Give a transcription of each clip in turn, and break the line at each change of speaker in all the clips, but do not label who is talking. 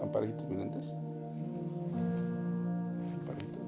¿Están parejitos mis lentes? ¿Parejitos?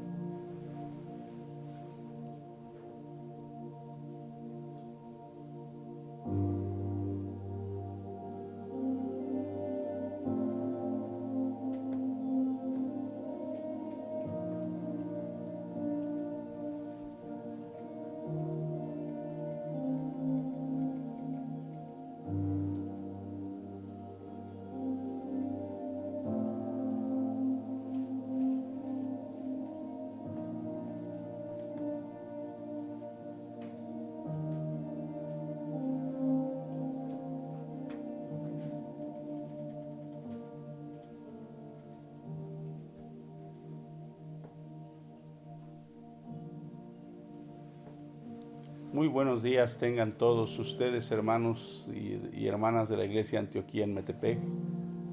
Muy buenos días tengan todos ustedes, hermanos y hermanas de la Iglesia Antioquía en Metepec.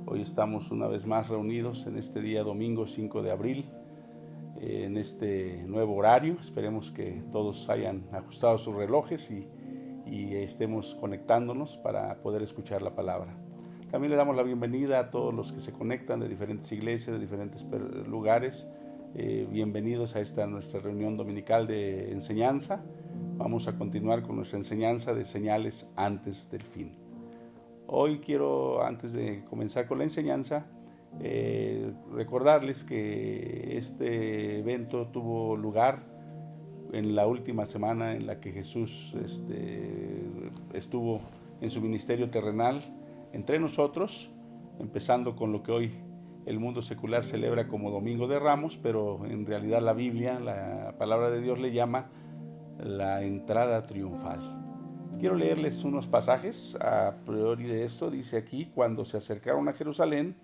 Hoy estamos una vez más reunidos en este día domingo 5 de abril, en este nuevo horario. Esperemos que todos hayan ajustado sus relojes y estemos conectándonos para poder escuchar la palabra. También le damos la bienvenida a todos los que se conectan de diferentes iglesias, de diferentes lugares. Bienvenidos a esta nuestra reunión dominical de enseñanza. Vamos a continuar con nuestra enseñanza de señales antes del fin. Hoy quiero, antes de comenzar con la enseñanza, recordarles que este evento tuvo lugar en la última semana en la que Jesús estuvo en su ministerio terrenal entre nosotros, empezando con lo que hoy el mundo secular celebra como Domingo de Ramos, pero en realidad la Biblia, la palabra de Dios, le llama la entrada triunfal. Quiero leerles unos pasajes a priori de esto. Dice aquí: cuando se acercaron a Jerusalén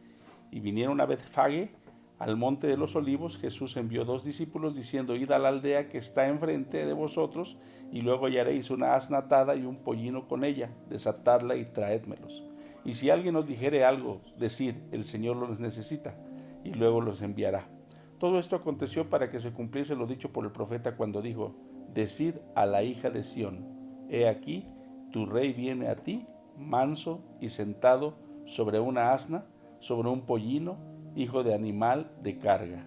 y vinieron a Betfage, al monte de los olivos, Jesús envió 2 discípulos diciendo: id a la aldea que está enfrente de vosotros, y luego hallaréis una asna atada y un pollino con ella, desatadla y traédmelos. Y si alguien os dijere algo, decid: el Señor los necesita, y luego los enviará. Todo esto aconteció para que se cumpliese lo dicho por el profeta cuando dijo: decid a la hija de Sión: he aquí, tu rey viene a ti, manso y sentado sobre una asna, sobre un pollino, hijo de animal de carga.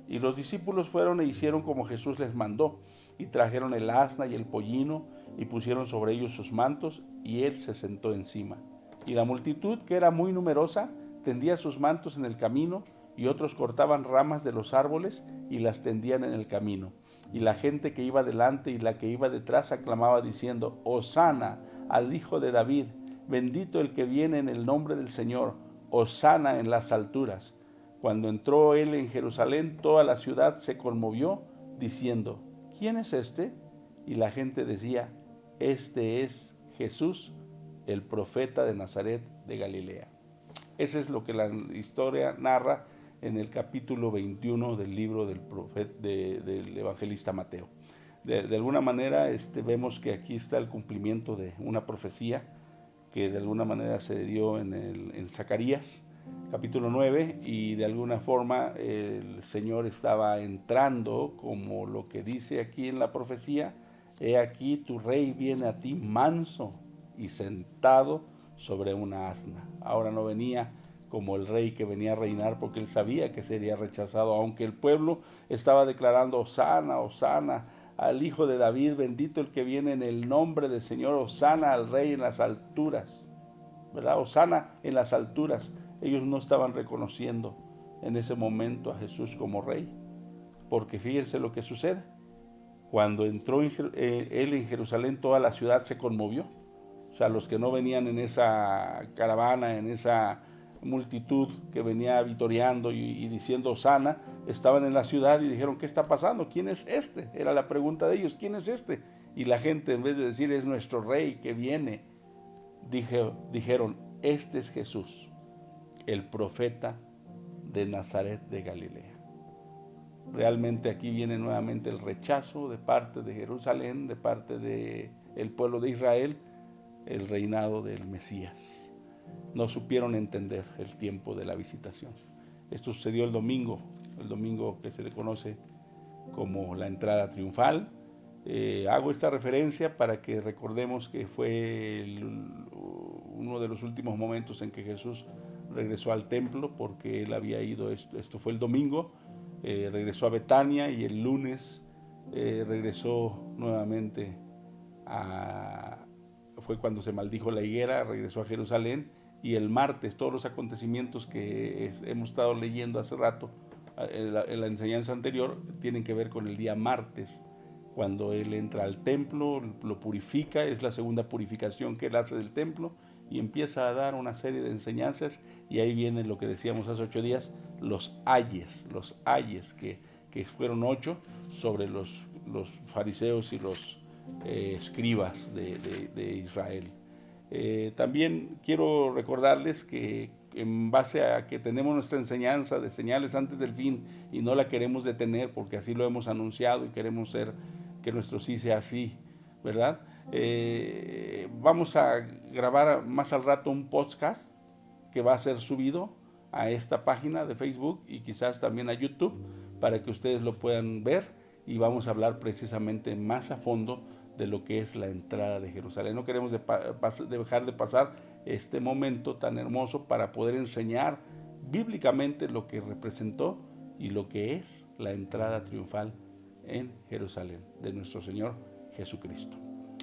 Y los discípulos fueron e hicieron como Jesús les mandó, y trajeron el asna y el pollino, y pusieron sobre ellos sus mantos, y él se sentó encima. Y la multitud, que era muy numerosa, tendía sus mantos en el camino, y otros cortaban ramas de los árboles y las tendían en el camino. Y la gente que iba delante y la que iba detrás aclamaba diciendo: Hosana al Hijo de David, bendito el que viene en el nombre del Señor, Hosana en las alturas. Cuando entró él en Jerusalén, toda la ciudad se conmovió, diciendo: ¿quién es este? Y la gente decía: este es Jesús, el profeta de Nazaret de Galilea. Eso es lo que la historia narra en el capítulo 21 del libro del evangelista Mateo. De alguna manera vemos que aquí está el cumplimiento de una profecía que de alguna manera se dio en Zacarías, capítulo 9, y de alguna forma el Señor estaba entrando, como lo que dice aquí en la profecía: he aquí, tu rey viene a ti manso y sentado sobre una asna. Ahora no venía como el rey que venía a reinar, porque él sabía que sería rechazado, aunque el pueblo estaba declarando: Hosana, Hosana al Hijo de David, bendito el que viene en el nombre del Señor, Hosana al Rey en las alturas, ¿verdad? Hosana en las alturas. Ellos no estaban reconociendo en ese momento a Jesús como Rey, porque fíjense lo que sucede. Cuando entró él en Jerusalén, toda la ciudad se conmovió. O sea, los que no venían en esa caravana, en esa multitud que venía vitoreando y diciendo Hosana, estaban en la ciudad y dijeron: ¿qué está pasando? ¿Quién es este? Era la pregunta de ellos: ¿quién es este? Y la gente, en vez de decir es nuestro rey que viene, dijeron: este es Jesús, el profeta de Nazaret de Galilea. Realmente aquí viene nuevamente el rechazo de parte de Jerusalén, de parte del pueblo de Israel, el reinado del Mesías. No supieron entender el tiempo de la visitación. Esto sucedió el domingo que se le conoce como la entrada triunfal. Hago esta referencia para que recordemos que fue uno de los últimos momentos en que Jesús regresó al templo porque él había ido, esto fue el domingo, regresó a Betania y el lunes regresó nuevamente fue cuando se maldijo la higuera, regresó a Jerusalén, y el martes todos los acontecimientos que hemos estado leyendo hace rato en la enseñanza anterior tienen que ver con el día martes, cuando él entra al templo, lo purifica, es la segunda purificación que él hace del templo, y empieza a dar una serie de enseñanzas, y ahí viene lo que decíamos hace 8 días, los ayes que fueron 8 sobre los fariseos y los escribas de Israel. También quiero recordarles que en base a que tenemos nuestra enseñanza de señales antes del fin y no la queremos detener porque así lo hemos anunciado y queremos que nuestro sí sea así, ¿verdad? Vamos a grabar más al rato un podcast que va a ser subido a esta página de Facebook y quizás también a YouTube para que ustedes lo puedan ver, y vamos a hablar precisamente más a fondo de lo que es la entrada de Jerusalén. No queremos dejar de pasar este momento tan hermoso para poder enseñar bíblicamente lo que representó y lo que es la entrada triunfal en Jerusalén de nuestro Señor Jesucristo.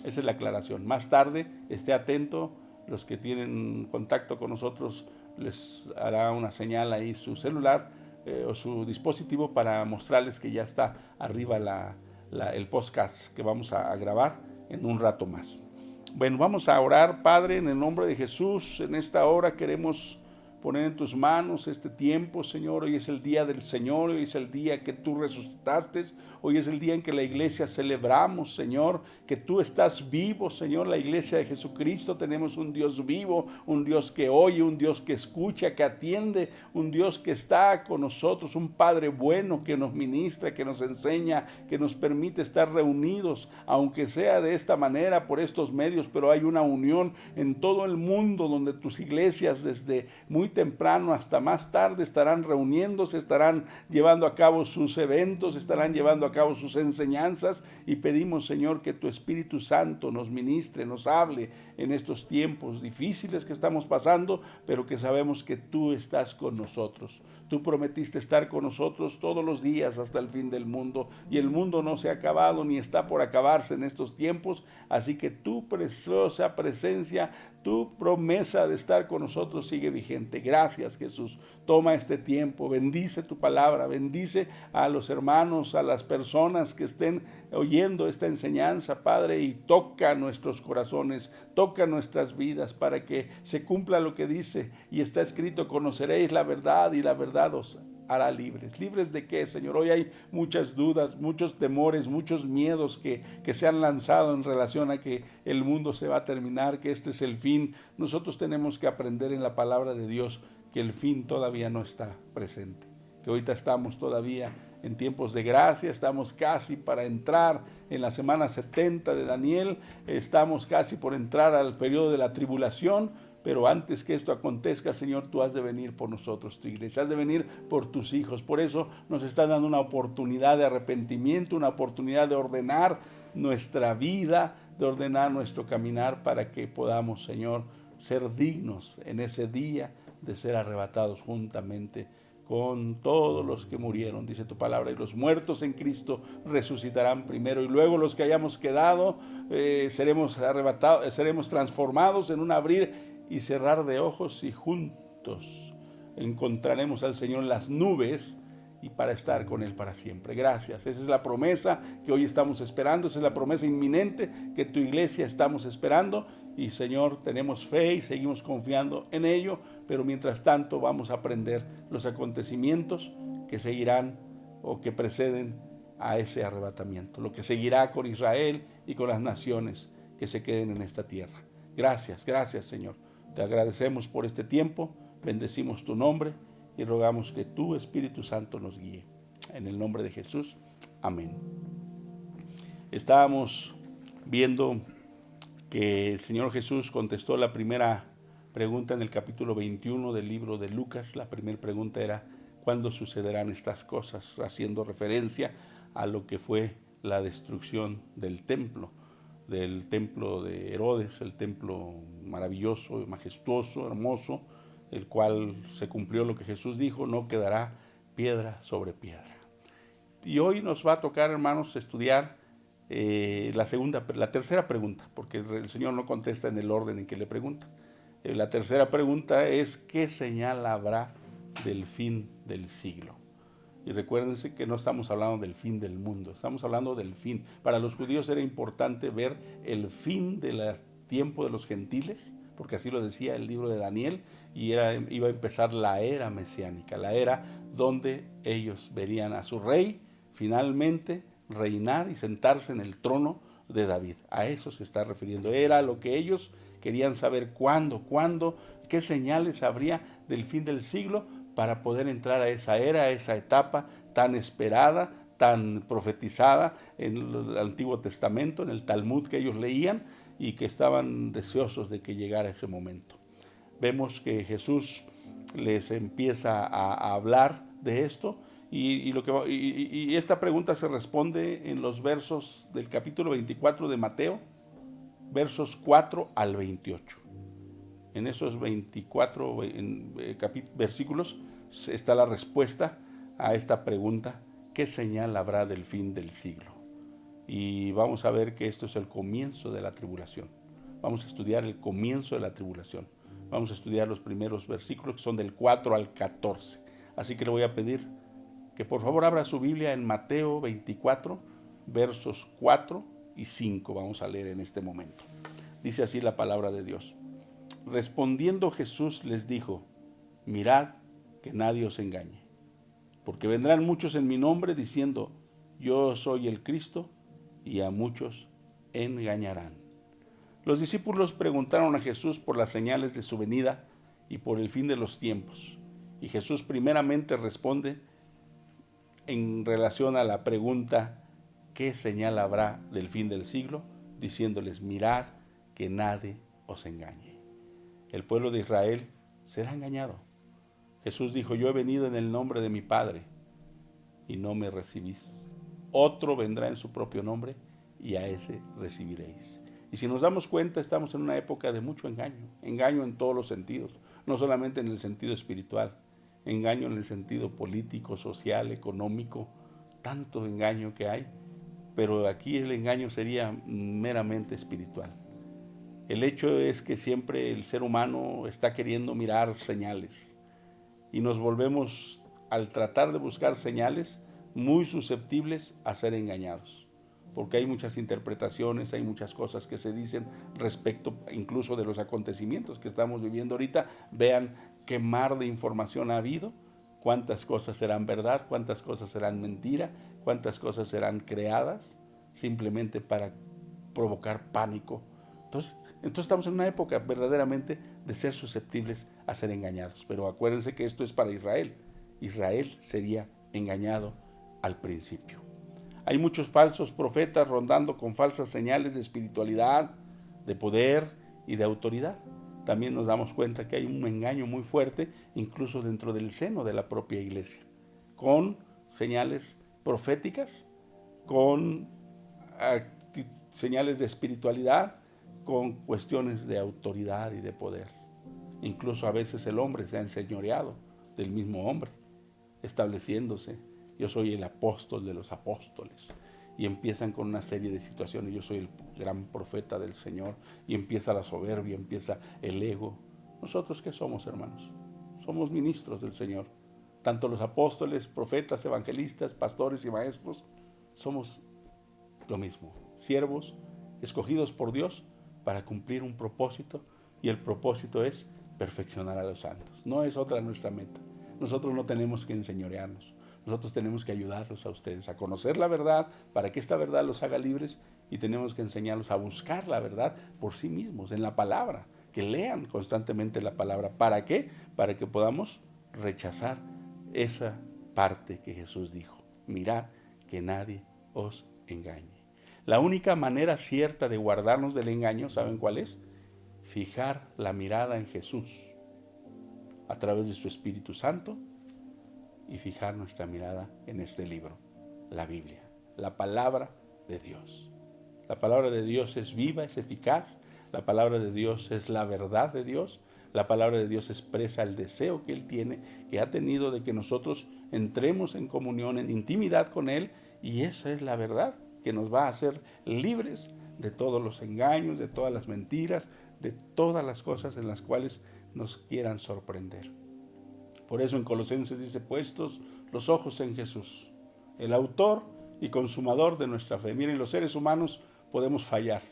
Esa es la aclaración. Más tarde, esté atento, los que tienen contacto con nosotros les hará una señal ahí su celular o su dispositivo para mostrarles que ya está arriba el podcast que vamos a grabar en un rato más. Bueno, vamos a orar. Padre, en el nombre de Jesús, en esta hora queremos poner en tus manos este tiempo, Señor. Hoy es el día del Señor, hoy es el día que tú resucitaste, hoy es el día en que la iglesia celebramos, Señor, que tú estás vivo, Señor. La iglesia de Jesucristo tenemos un Dios vivo, un Dios que oye, un Dios que escucha, que atiende, un Dios que está con nosotros, un Padre bueno que nos ministra, que nos enseña, que nos permite estar reunidos, aunque sea de esta manera, por estos medios, pero hay una unión en todo el mundo donde tus iglesias desde muy temprano hasta más tarde estarán reuniéndose, estarán llevando a cabo sus eventos, estarán llevando a cabo sus enseñanzas, y pedimos, Señor, que tu Espíritu Santo nos ministre, nos hable en estos tiempos difíciles que estamos pasando, pero que sabemos que tú estás con nosotros. Tú prometiste estar con nosotros todos los días hasta el fin del mundo, y el mundo no se ha acabado ni está por acabarse en estos tiempos, así que tu preciosa presencia, tu promesa de estar con nosotros sigue vigente. Gracias, Jesús. Toma este tiempo, bendice tu palabra, bendice a los hermanos, a las personas que estén oyendo esta enseñanza, Padre, y toca nuestros corazones, toca nuestras vidas para que se cumpla lo que dice y está escrito: conoceréis la verdad y la verdad os hará libres. ¿Libres de qué, Señor? Hoy hay muchas dudas, muchos temores, muchos miedos que se han lanzado en relación a que el mundo se va a terminar, que este es el fin. Nosotros tenemos que aprender en la palabra de Dios que el fin todavía no está presente, que ahorita estamos todavía en tiempos de gracia, estamos casi para entrar en la semana 70 de Daniel, estamos casi por entrar al periodo de la tribulación. Pero antes que esto acontezca, Señor, tú has de venir por nosotros, tu iglesia, has de venir por tus hijos. Por eso nos estás dando una oportunidad de arrepentimiento, una oportunidad de ordenar nuestra vida, de ordenar nuestro caminar, para que podamos, Señor, ser dignos en ese día de ser arrebatados juntamente con todos los que murieron, dice tu palabra, y los muertos en Cristo resucitarán primero, y luego los que hayamos quedado seremos arrebatados, seremos transformados en un abrir y cerrar de ojos, y juntos encontraremos al Señor en las nubes, y para estar con Él para siempre. Gracias. Esa es la promesa que hoy estamos esperando, esa es la promesa inminente que tu iglesia estamos esperando, y Señor, tenemos fe y seguimos confiando en ello, pero mientras tanto vamos a aprender los acontecimientos que seguirán o que preceden a ese arrebatamiento, lo que seguirá con Israel y con las naciones que se queden en esta tierra. Gracias, gracias, Señor. Te agradecemos por este tiempo, bendecimos tu nombre y rogamos que tu Espíritu Santo nos guíe. En el nombre de Jesús, amén. Estábamos viendo que el Señor Jesús contestó la primera pregunta en el capítulo 21 del libro de Lucas. La primera pregunta era: ¿cuándo sucederán estas cosas?, haciendo referencia a lo que fue la destrucción del templo de Herodes, el templo maravilloso, majestuoso, hermoso, el cual se cumplió lo que Jesús dijo, no quedará piedra sobre piedra. Y hoy nos va a tocar, hermanos, estudiar la tercera pregunta, porque el Señor no contesta en el orden en que le pregunta. La tercera pregunta es: ¿qué señal habrá del fin del siglo? Y recuérdense que no estamos hablando del fin del mundo, estamos hablando del fin. Para los judíos era importante ver el fin del tiempo de los gentiles, porque así lo decía el libro de Daniel, y iba a empezar la era mesiánica, la era donde ellos verían a su rey finalmente reinar y sentarse en el trono de David. A eso se está refiriendo. Era lo que ellos querían saber: cuándo, qué señales habría del fin del siglo, para poder entrar a esa era, a esa etapa tan esperada, tan profetizada en el Antiguo Testamento, en el Talmud que ellos leían, y que estaban deseosos de que llegara ese momento. Vemos que Jesús les empieza a hablar de esto, y esta pregunta se responde en los versos del capítulo 24 de Mateo, versos 4 al 28. En esos 24 versículos está la respuesta a esta pregunta: ¿qué señal habrá del fin del siglo? Y vamos a ver que esto es el comienzo de la tribulación. Vamos a estudiar el comienzo de la tribulación. Vamos a estudiar los primeros versículos, que son del 4 al 14. Así que le voy a pedir que por favor abra su Biblia en Mateo 24, versos 4 y 5. Vamos a leer en este momento. Dice así la palabra de Dios. Respondiendo Jesús les dijo: mirad que nadie os engañe, porque vendrán muchos en mi nombre diciendo: yo soy el Cristo, y a muchos engañarán. Los discípulos preguntaron a Jesús por las señales de su venida y por el fin de los tiempos. Y Jesús primeramente responde en relación a la pregunta: ¿qué señal habrá del fin del siglo? Diciéndoles: mirad que nadie os engañe. El pueblo de Israel será engañado. Jesús dijo: yo he venido en el nombre de mi Padre y no me recibís. Otro vendrá en su propio nombre y a ese recibiréis. Y si nos damos cuenta, estamos en una época de mucho engaño en todos los sentidos, no solamente en el sentido espiritual, engaño en el sentido político, social, económico, tanto engaño que hay, pero aquí el engaño sería meramente espiritual. El hecho es que siempre el ser humano está queriendo mirar señales, y nos volvemos, al tratar de buscar señales, muy susceptibles a ser engañados, porque hay muchas interpretaciones, hay muchas cosas que se dicen respecto incluso de los acontecimientos que estamos viviendo ahorita. Vean qué mar de información ha habido, cuántas cosas serán verdad, cuántas cosas serán mentira, cuántas cosas serán creadas simplemente para provocar pánico. Entonces estamos en una época verdaderamente de ser susceptibles a ser engañados. Pero acuérdense que esto es para Israel. Israel sería engañado al principio. Hay muchos falsos profetas rondando con falsas señales de espiritualidad, de poder y de autoridad. También nos damos cuenta que hay un engaño muy fuerte, incluso dentro del seno de la propia iglesia, con señales proféticas, con señales de espiritualidad, con cuestiones de autoridad y de poder. Incluso a veces el hombre se ha enseñoreado del mismo hombre, estableciéndose: yo soy el apóstol de los apóstoles, y empiezan con una serie de situaciones: yo soy el gran profeta del Señor, y empieza la soberbia, empieza el ego. ¿Nosotros qué somos, hermanos? Somos ministros del Señor. Tanto los apóstoles, profetas, evangelistas, pastores y maestros, somos lo mismo: siervos escogidos por Dios para cumplir un propósito, y el propósito es perfeccionar a los santos. No es otra nuestra meta. Nosotros no tenemos que enseñorearnos. Nosotros tenemos que ayudarlos a ustedes a conocer la verdad, para que esta verdad los haga libres, y tenemos que enseñarlos a buscar la verdad por sí mismos, en la palabra, que lean constantemente la palabra. ¿Para qué? Para que podamos rechazar esa parte que Jesús dijo: mirad que nadie os engañe. La única manera cierta de guardarnos del engaño, ¿saben cuál es? Fijar la mirada en Jesús a través de su Espíritu Santo, y fijar nuestra mirada en este libro, la Biblia, la palabra de Dios. La palabra de Dios es viva, es eficaz. La palabra de Dios es la verdad de Dios. La palabra de Dios expresa el deseo que Él tiene, que ha tenido de que nosotros entremos en comunión, en intimidad con Él, y esa es la verdad que nos va a hacer libres de todos los engaños, de todas las mentiras, de todas las cosas en las cuales nos quieran sorprender. Por eso en Colosenses dice: puestos los ojos en Jesús, el autor y consumador de nuestra fe. Miren, los seres humanos podemos fallar,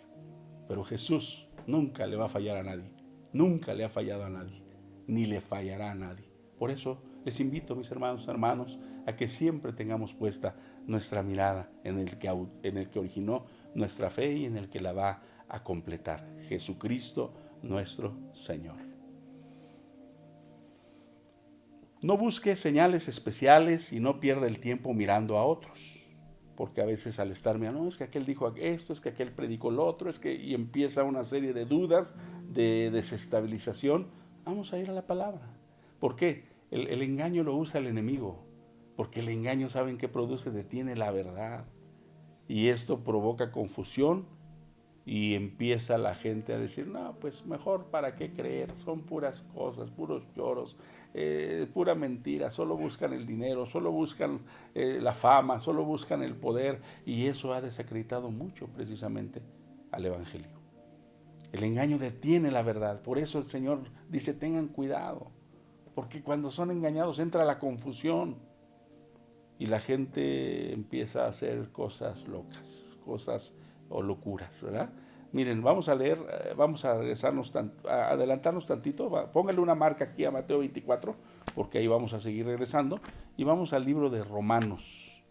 pero Jesús nunca le va a fallar a nadie. Nunca le ha fallado a nadie, ni le fallará a nadie. Por eso les invito, mis hermanos, a que siempre tengamos puesta nuestra mirada en el que originó nuestra fe y en el que la va a completar: Jesucristo nuestro Señor. No busque señales especiales y no pierda el tiempo mirando a otros, porque a veces al estar mirando, no, es que aquel dijo esto, es que aquel predicó lo otro, y empieza una serie de dudas, de desestabilización. Vamos a ir a la palabra. ¿Por qué? El engaño lo usa el enemigo, porque el engaño, ¿saben qué produce? Detiene la verdad, y esto provoca confusión, y empieza la gente a decir: no, pues mejor para qué creer, son puras cosas, puros lloros, pura mentira, solo buscan el dinero, solo buscan la fama, solo buscan el poder, y eso ha desacreditado mucho precisamente al evangelio. El engaño detiene la verdad, por eso el Señor dice: tengan cuidado, porque cuando son engañados entra la confusión y la gente empieza a hacer cosas locas, cosas o locuras, ¿verdad? Miren, vamos a leer, vamos a regresarnos, a adelantarnos tantito. Póngale una marca aquí a Mateo 24, porque ahí vamos a seguir regresando, y vamos al libro de Romanos,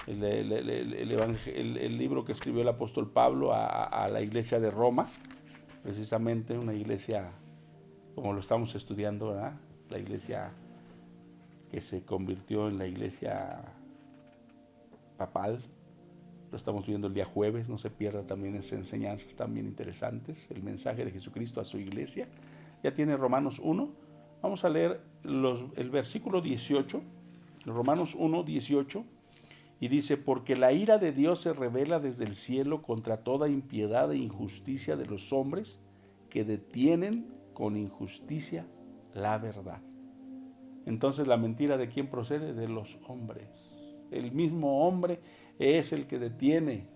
el libro que escribió el apóstol Pablo a la iglesia de Roma, precisamente una iglesia como lo estamos estudiando, ¿verdad? La iglesia que se convirtió en la iglesia papal. Lo estamos viendo el día jueves, no se pierda también esas enseñanzas también interesantes, el mensaje de Jesucristo a su iglesia. Ya tiene Romanos 1, vamos a leer el versículo 18, Romanos 1, 18, y dice: porque la ira de Dios se revela desde el cielo contra toda impiedad e injusticia de los hombres que detienen con injusticia la verdad. Entonces, ¿la mentira de quién procede? De los hombres. El mismo hombre es el que detiene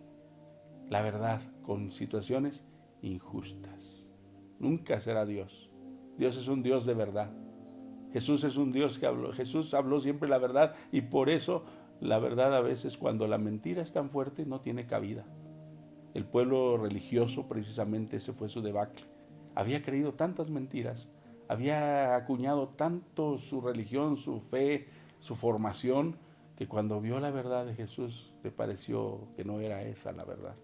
la verdad con situaciones injustas. Nunca será Dios. Dios es un Dios de verdad. Jesús es un Dios que habló. Jesús habló siempre la verdad, y por eso la verdad a veces, cuando la mentira es tan fuerte, no tiene cabida. El pueblo religioso, precisamente ese fue su debacle. Había creído tantas mentiras, había acuñado tanto su religión, su fe, su formación, que cuando vio la verdad de Jesús le pareció que no era esa la verdad,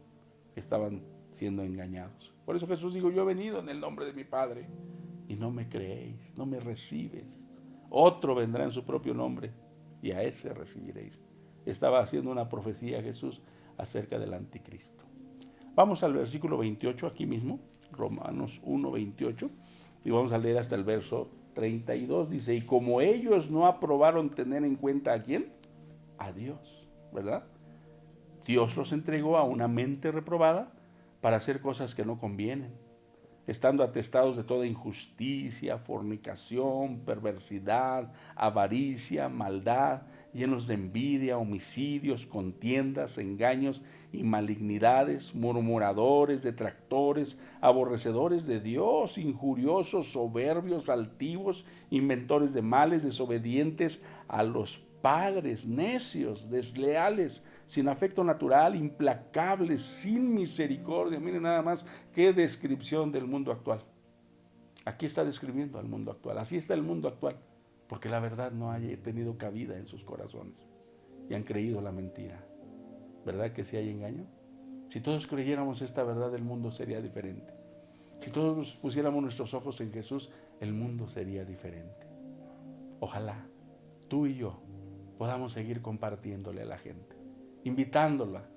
que estaban siendo engañados. Por eso Jesús dijo: yo he venido en el nombre de mi Padre y no me creéis, no me recibes. Otro vendrá en su propio nombre y a ese recibiréis. Estaba haciendo una profecía Jesús acerca del anticristo. Vamos al versículo 28 aquí mismo, Romanos 1, 28, y vamos a leer hasta el verso 32. Dice: y como ellos no aprobaron tener en cuenta ¿a quién? A Dios, ¿verdad? Dios los entregó a una mente reprobada para hacer cosas que no convienen, estando atestados de toda injusticia, fornicación, perversidad, avaricia, maldad, llenos de envidia, homicidios, contiendas, engaños y malignidades, murmuradores, detractores, aborrecedores de Dios, injuriosos, soberbios, altivos, inventores de males, desobedientes a los padres, necios, desleales, sin afecto natural, implacables, sin misericordia. Miren nada más qué descripción del mundo actual. Aquí está describiendo al mundo actual. Así está el mundo actual, porque la verdad no ha tenido cabida en sus corazones y han creído la mentira. ¿Verdad que sí hay engaño? Si todos creyéramos esta verdad, el mundo sería diferente. Si todos pusiéramos nuestros ojos en Jesús, el mundo sería diferente. Ojalá tú y yo podamos seguir compartiéndole a la gente, invitándola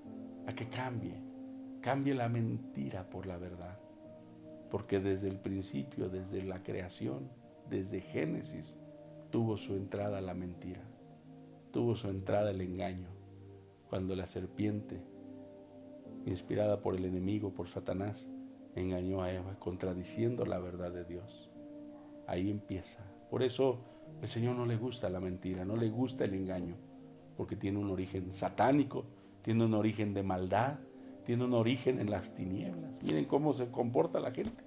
a que cambie la mentira por la verdad, porque desde el principio, desde la creación, desde Génesis, tuvo su entrada la mentira, tuvo su entrada el engaño, cuando la serpiente, inspirada por el enemigo, por Satanás, engañó a Eva, contradiciendo la verdad de Dios. Ahí empieza. Por eso el Señor no le gusta la mentira, no le gusta el engaño, porque tiene un origen satánico, tiene un origen de maldad, tiene un origen en las tinieblas. Miren cómo se comporta la gente.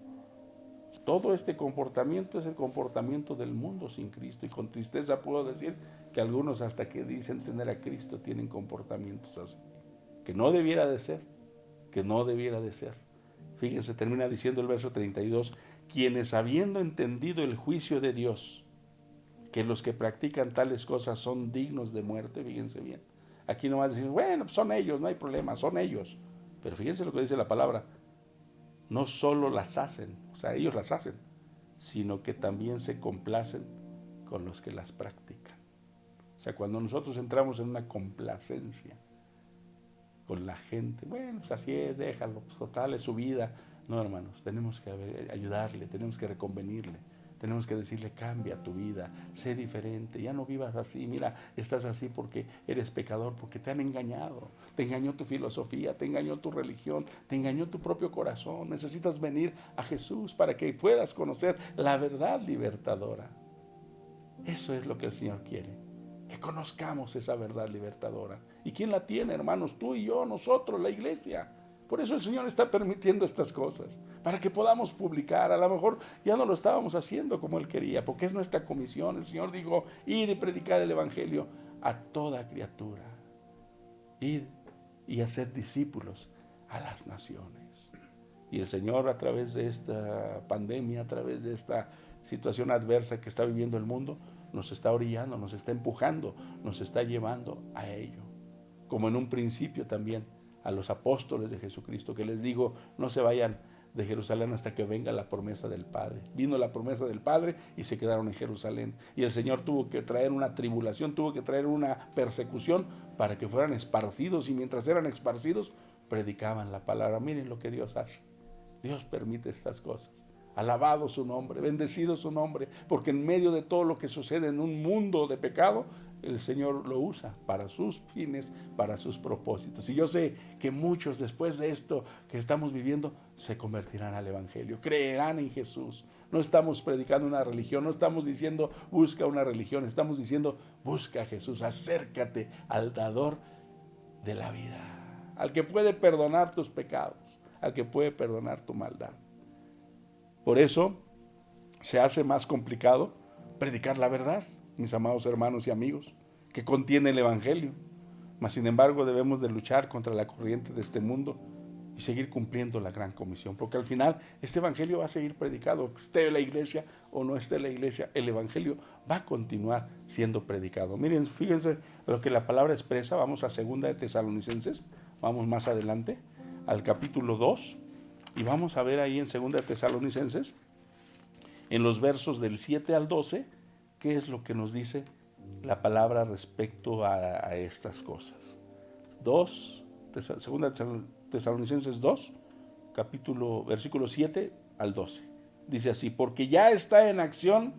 Todo este comportamiento es el comportamiento del mundo sin Cristo, y con tristeza puedo decir que algunos, hasta que dicen tener a Cristo, tienen comportamientos así, que no debiera de ser, que no debiera de ser. Fíjense, termina diciendo el verso 32, quienes habiendo entendido el juicio de Dios, que los que practican tales cosas son dignos de muerte. Fíjense bien, aquí no va a decir, bueno, pues son ellos, no hay problema, son ellos, pero fíjense lo que dice la palabra, no solo las hacen, o sea, ellos las hacen, sino que también se complacen con los que las practican. O sea, cuando nosotros entramos en una complacencia con la gente, bueno, pues así es, déjalo, pues total, es su vida. No, hermanos, tenemos que ayudarle, tenemos que reconvenirle, tenemos que decirle, cambia tu vida, sé diferente, ya no vivas así, mira, estás así porque eres pecador, porque te han engañado, te engañó tu filosofía, te engañó tu religión, te engañó tu propio corazón, necesitas venir a Jesús para que puedas conocer la verdad libertadora. Eso es lo que el Señor quiere, que conozcamos esa verdad libertadora. ¿Y quién la tiene, hermanos? Tú y yo, nosotros, la iglesia. Por eso el Señor está permitiendo estas cosas, para que podamos publicar. A lo mejor ya no lo estábamos haciendo como Él quería, porque es nuestra comisión. El Señor dijo, id y predicad el Evangelio a toda criatura. Id y haced discípulos a las naciones. Y el Señor, a través de esta pandemia, a través de esta situación adversa que está viviendo el mundo, nos está orillando, nos está empujando, nos está llevando a ello. Como en un principio también a los apóstoles de Jesucristo, que les digo, no se vayan de Jerusalén hasta que venga la promesa del Padre. Vino la promesa del Padre y se quedaron en Jerusalén. Y el Señor tuvo que traer una tribulación, tuvo que traer una persecución para que fueran esparcidos, y mientras eran esparcidos, predicaban la palabra. Miren lo que Dios hace. Dios permite estas cosas. Alabado su nombre, bendecido su nombre, porque en medio de todo lo que sucede en un mundo de pecado, el Señor lo usa para sus fines, para sus propósitos. Y yo sé que muchos, después de esto que estamos viviendo, se convertirán al Evangelio, creerán en Jesús. No estamos predicando una religión, no estamos diciendo busca una religión, estamos diciendo busca a Jesús, acércate al dador de la vida, al que puede perdonar tus pecados, al que puede perdonar tu maldad. Por eso se hace más complicado predicar la verdad, mis amados hermanos y amigos, que contiene el Evangelio. Mas sin embargo debemos de luchar contra la corriente de este mundo y seguir cumpliendo la gran comisión, porque al final este Evangelio va a seguir predicado, esté la iglesia o no esté la iglesia, el Evangelio va a continuar siendo predicado. Miren, fíjense lo que la palabra expresa. Vamos a 2 de Tesalonicenses, vamos más adelante al capítulo 2, y vamos a ver ahí en 2 de Tesalonicenses, en los versos del 7 al 12, qué es lo que nos dice la palabra respecto a estas cosas. 2 de Tesalonicenses 2, versículo 7 al 12. Dice así: porque ya está en acción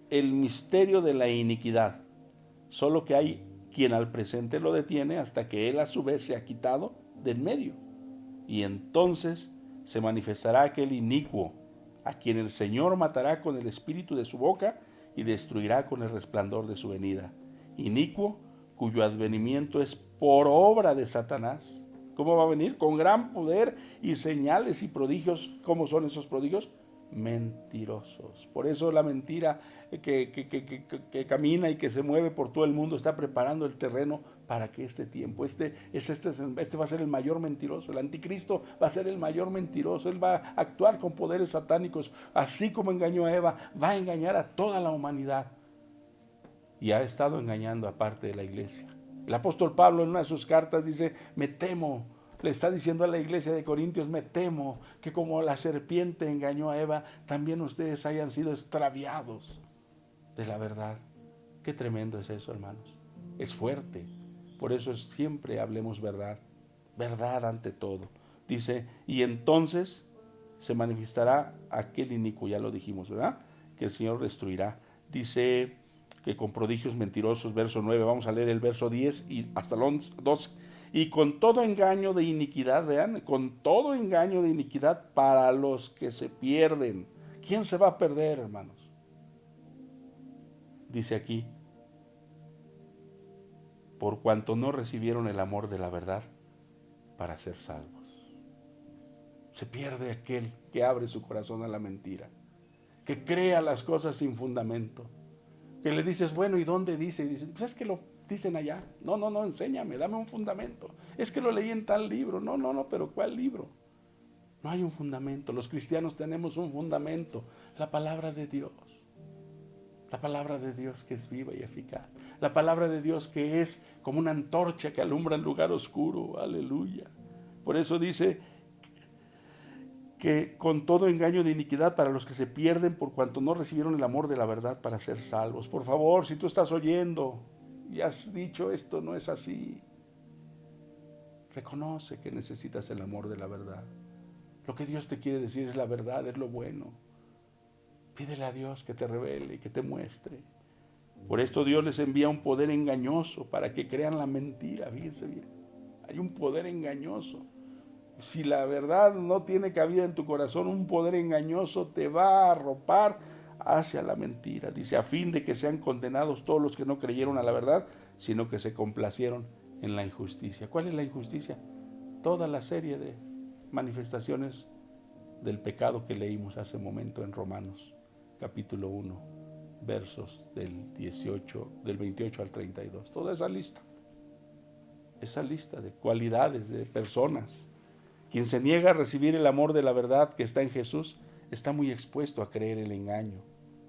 el misterio de la iniquidad, solo que hay quien al presente lo detiene hasta que él a su vez se ha quitado de en medio. Y entonces se manifestará aquel inicuo, a quien el Señor matará con el espíritu de su boca y destruirá con el resplandor de su venida. Inicuo, cuyo advenimiento es por obra de Satanás. ¿Cómo va a venir? Con gran poder y señales y prodigios. ¿Cómo son esos prodigios? Mentirosos. Por eso la mentira que camina y que se mueve por todo el mundo está preparando el terreno para que este tiempo, este va a ser el mayor mentiroso. El anticristo va a ser el mayor mentiroso. Él va a actuar con poderes satánicos, así como engañó a Eva, va a engañar a toda la humanidad, y ha estado engañando a parte de la iglesia. El apóstol Pablo en una de sus cartas dice: me temo, le está diciendo a la iglesia de Corintios, me temo que como la serpiente engañó a Eva, también ustedes hayan sido extraviados de la verdad. Qué tremendo es eso, hermanos. Es fuerte. Por eso siempre hablemos verdad, verdad ante todo. Dice, y entonces se manifestará aquel inicuo, ya lo dijimos, ¿verdad? Que el Señor destruirá. Dice que con prodigios mentirosos, verso 9, vamos a leer el verso 10 y hasta el 12. Y con todo engaño de iniquidad, vean, con todo engaño de iniquidad para los que se pierden. ¿Quién se va a perder, hermanos? dice aquí, por cuanto no recibieron el amor de la verdad para ser salvos. Se pierde aquel que abre su corazón a la mentira, que crea las cosas sin fundamento, que le dices, bueno, ¿y dónde dice? Y dicen, pues es que lo dicen allá. No, enséñame, dame un fundamento. Es que lo leí en tal libro. No, pero ¿cuál libro? No hay un fundamento. Los cristianos tenemos un fundamento, la palabra de Dios. La palabra de Dios que es viva y eficaz. La palabra de Dios que es como una antorcha que alumbra en lugar oscuro. Aleluya. Por eso dice que con todo engaño de iniquidad para los que se pierden por cuanto no recibieron el amor de la verdad para ser salvos. Por favor, si tú estás oyendo y has dicho esto no es así, reconoce que necesitas el amor de la verdad. Lo que Dios te quiere decir es la verdad, es lo bueno. Pídele a Dios que te revele y que te muestre. Por esto Dios les envía un poder engañoso para que crean la mentira. Fíjense bien, hay un poder engañoso. Si la verdad no tiene cabida en tu corazón, un poder engañoso te va a arropar hacia la mentira. Dice, a fin de que sean condenados todos los que no creyeron a la verdad, sino que se complacieron en la injusticia. ¿Cuál es la injusticia? Toda la serie de manifestaciones del pecado que leímos hace un momento en Romanos, capítulo 1, versos del 28 al 32. Toda esa lista de cualidades, de personas. Quien se niega a recibir el amor de la verdad que está en Jesús, está muy expuesto a creer el engaño,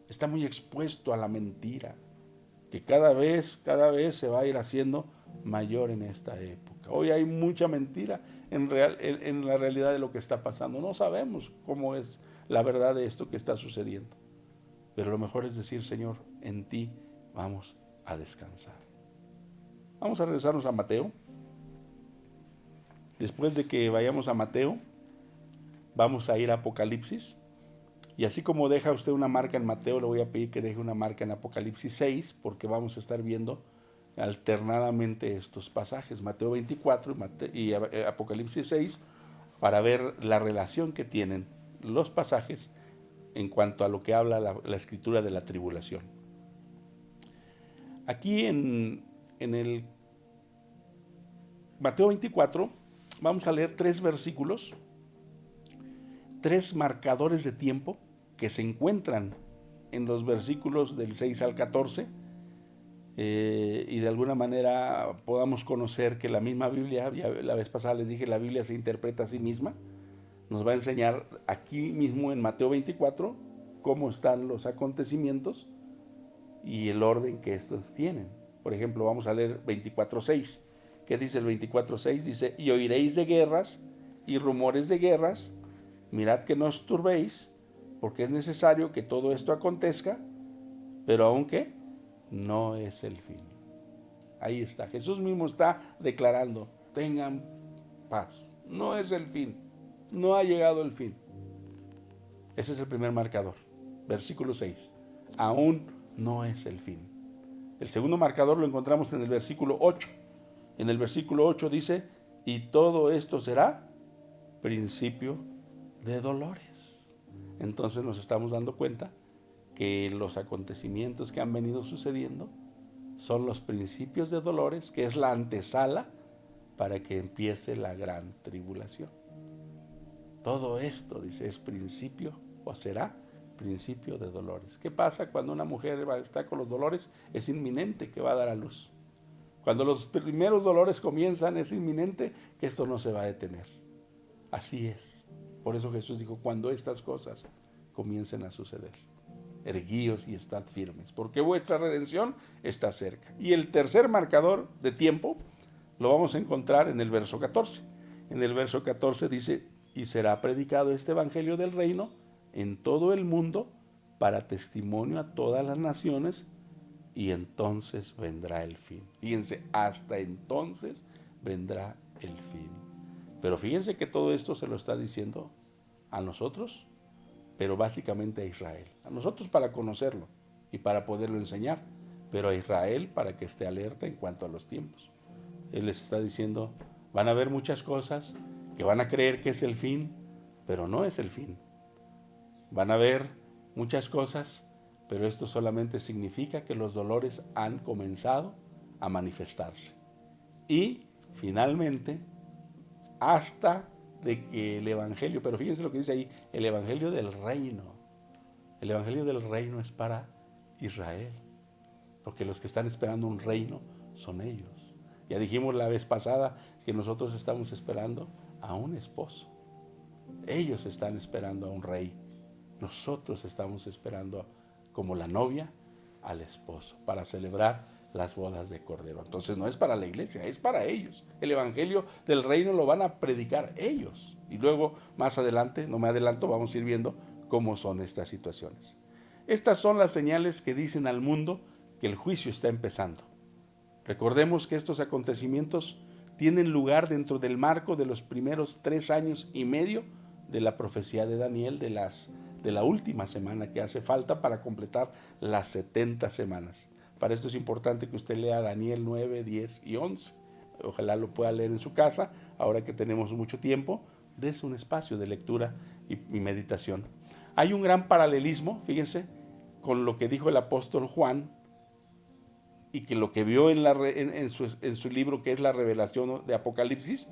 está muy expuesto a la mentira, que cada vez se va a ir haciendo mayor en esta época. Hoy hay mucha mentira en la realidad de lo que está pasando. No sabemos cómo es la verdad de esto que está sucediendo. Pero lo mejor es decir, Señor, en ti vamos a descansar. Vamos a regresarnos a Mateo. Después de que vayamos a Mateo, vamos a ir a Apocalipsis. Y así como deja usted una marca en Mateo, le voy a pedir que deje una marca en Apocalipsis 6, porque vamos a estar viendo alternadamente estos pasajes, Mateo 24 y Apocalipsis 6, para ver la relación que tienen los pasajes en cuanto a lo que habla la escritura de la tribulación. Aquí en el Mateo 24 vamos a leer 3 versículos, 3 marcadores de tiempo que se encuentran en los versículos del 6 al 14, y de alguna manera podamos conocer que la misma Biblia, ya la vez pasada les dije, la Biblia se interpreta a sí misma. Nos va a enseñar aquí mismo en Mateo 24 cómo están los acontecimientos y el orden que estos tienen. Por ejemplo, vamos a leer 24:6. ¿Qué dice el 24:6? Dice, y oiréis de guerras y rumores de guerras, mirad que no os turbéis, porque es necesario que todo esto acontezca, pero aunque no es el fin. Ahí está, Jesús mismo está declarando, tengan paz, no es el fin, no ha llegado el fin. Ese es el primer marcador, versículo 6, aún no es el fin. El segundo marcador lo encontramos en el versículo 8. En el versículo 8 dice, y todo esto será principio de dolores. Entonces nos estamos dando cuenta que los acontecimientos que han venido sucediendo son los principios de dolores, que es la antesala para que empiece la gran tribulación. Todo esto, dice, es principio o será principio de dolores. ¿Qué pasa cuando una mujer está con los dolores? Es inminente que va a dar a luz. Cuando los primeros dolores comienzan, es inminente que esto no se va a detener. Así es. Por eso Jesús dijo, cuando estas cosas comiencen a suceder, erguíos y estad firmes, porque vuestra redención está cerca. Y el tercer marcador de tiempo lo vamos a encontrar en el verso 14. En el verso 14 dice, y será predicado este evangelio del reino en todo el mundo para testimonio a todas las naciones, y entonces vendrá el fin. Fíjense, hasta entonces vendrá el fin. Pero fíjense que todo esto se lo está diciendo a nosotros, pero básicamente a Israel. A nosotros para conocerlo y para poderlo enseñar, pero a Israel para que esté alerta en cuanto a los tiempos. Él les está diciendo, van a haber muchas cosas que van a creer que es el fin, pero no es el fin. Van a haber muchas cosas pero esto solamente significa que los dolores han comenzado a manifestarse. Y finalmente, hasta de que el evangelio, pero fíjense lo que dice ahí, el evangelio del reino es para Israel, porque los que están esperando un reino son ellos. Ya dijimos la vez pasada que nosotros estamos esperando a un esposo. Ellos están esperando a un rey. Nosotros estamos esperando como la novia al esposo para celebrar las bodas de Cordero. Entonces no es para la iglesia, es para ellos. El evangelio del reino lo van a predicar ellos. Y luego más adelante, no me adelanto, vamos a ir viendo cómo son estas situaciones. Estas son las señales que dicen al mundo que el juicio está empezando. Recordemos que estos acontecimientos tienen lugar dentro del marco de los primeros 3 años y medio de la profecía de Daniel, de la última semana que hace falta para completar las 70 semanas. Para esto es importante que usted lea Daniel 9, 10 y 11. Ojalá lo pueda leer en su casa, ahora que tenemos mucho tiempo. Dése un espacio de lectura y meditación. Hay un gran paralelismo, fíjense, con lo que dijo el apóstol Juan y que lo que vio en su libro, que es la revelación de Apocalipsis,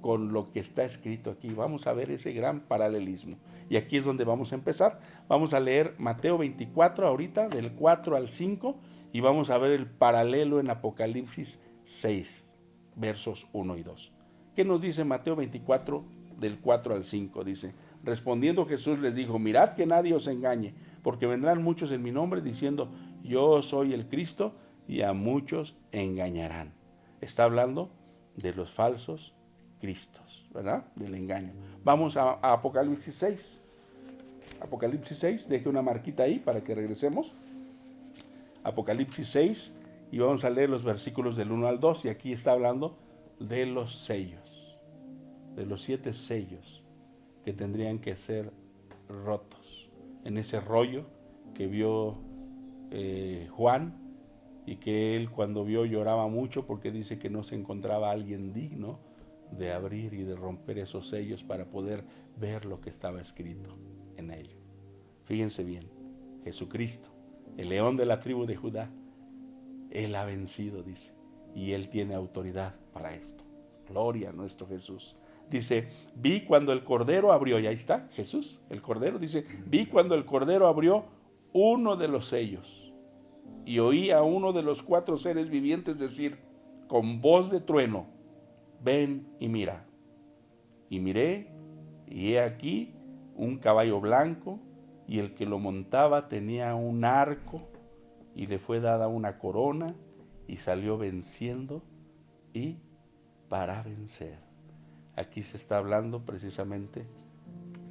con lo que está escrito aquí. Vamos a ver ese gran paralelismo. Y aquí es donde vamos a empezar. Vamos a leer Mateo 24 ahorita, del 4 al 5, y vamos a ver el paralelo en Apocalipsis 6, versos 1 y 2. ¿Qué nos dice Mateo 24, del 4 al 5? Dice: respondiendo Jesús les dijo: mirad que nadie os engañe, porque vendrán muchos en mi nombre diciendo: yo soy el Cristo, y a muchos engañarán. Está hablando de los falsos cristos, ¿verdad? Del engaño. Vamos a Apocalipsis 6. Apocalipsis 6, deje una marquita ahí para que regresemos. Apocalipsis 6, y vamos a leer los versículos del 1 al 2, y aquí está hablando de los sellos, de los 7 sellos que tendrían que ser rotos en ese rollo que vio Juan, y que él cuando vio lloraba mucho porque dice que no se encontraba alguien digno de abrir y de romper esos sellos para poder ver lo que estaba escrito en ello. Fíjense bien, Jesucristo, el león de la tribu de Judá, él ha vencido, dice, y él tiene autoridad para esto. Gloria a nuestro Jesús. Dice: vi cuando el Cordero abrió, y ahí está Jesús, el Cordero, dice: vi cuando el Cordero abrió uno de los sellos, y oí a uno de los 4 seres vivientes decir con voz de trueno: ven y mira. Y miré, y he aquí un caballo blanco, y el que lo montaba tenía un arco, y le fue dada una corona, y salió venciendo y para vencer. Aquí se está hablando precisamente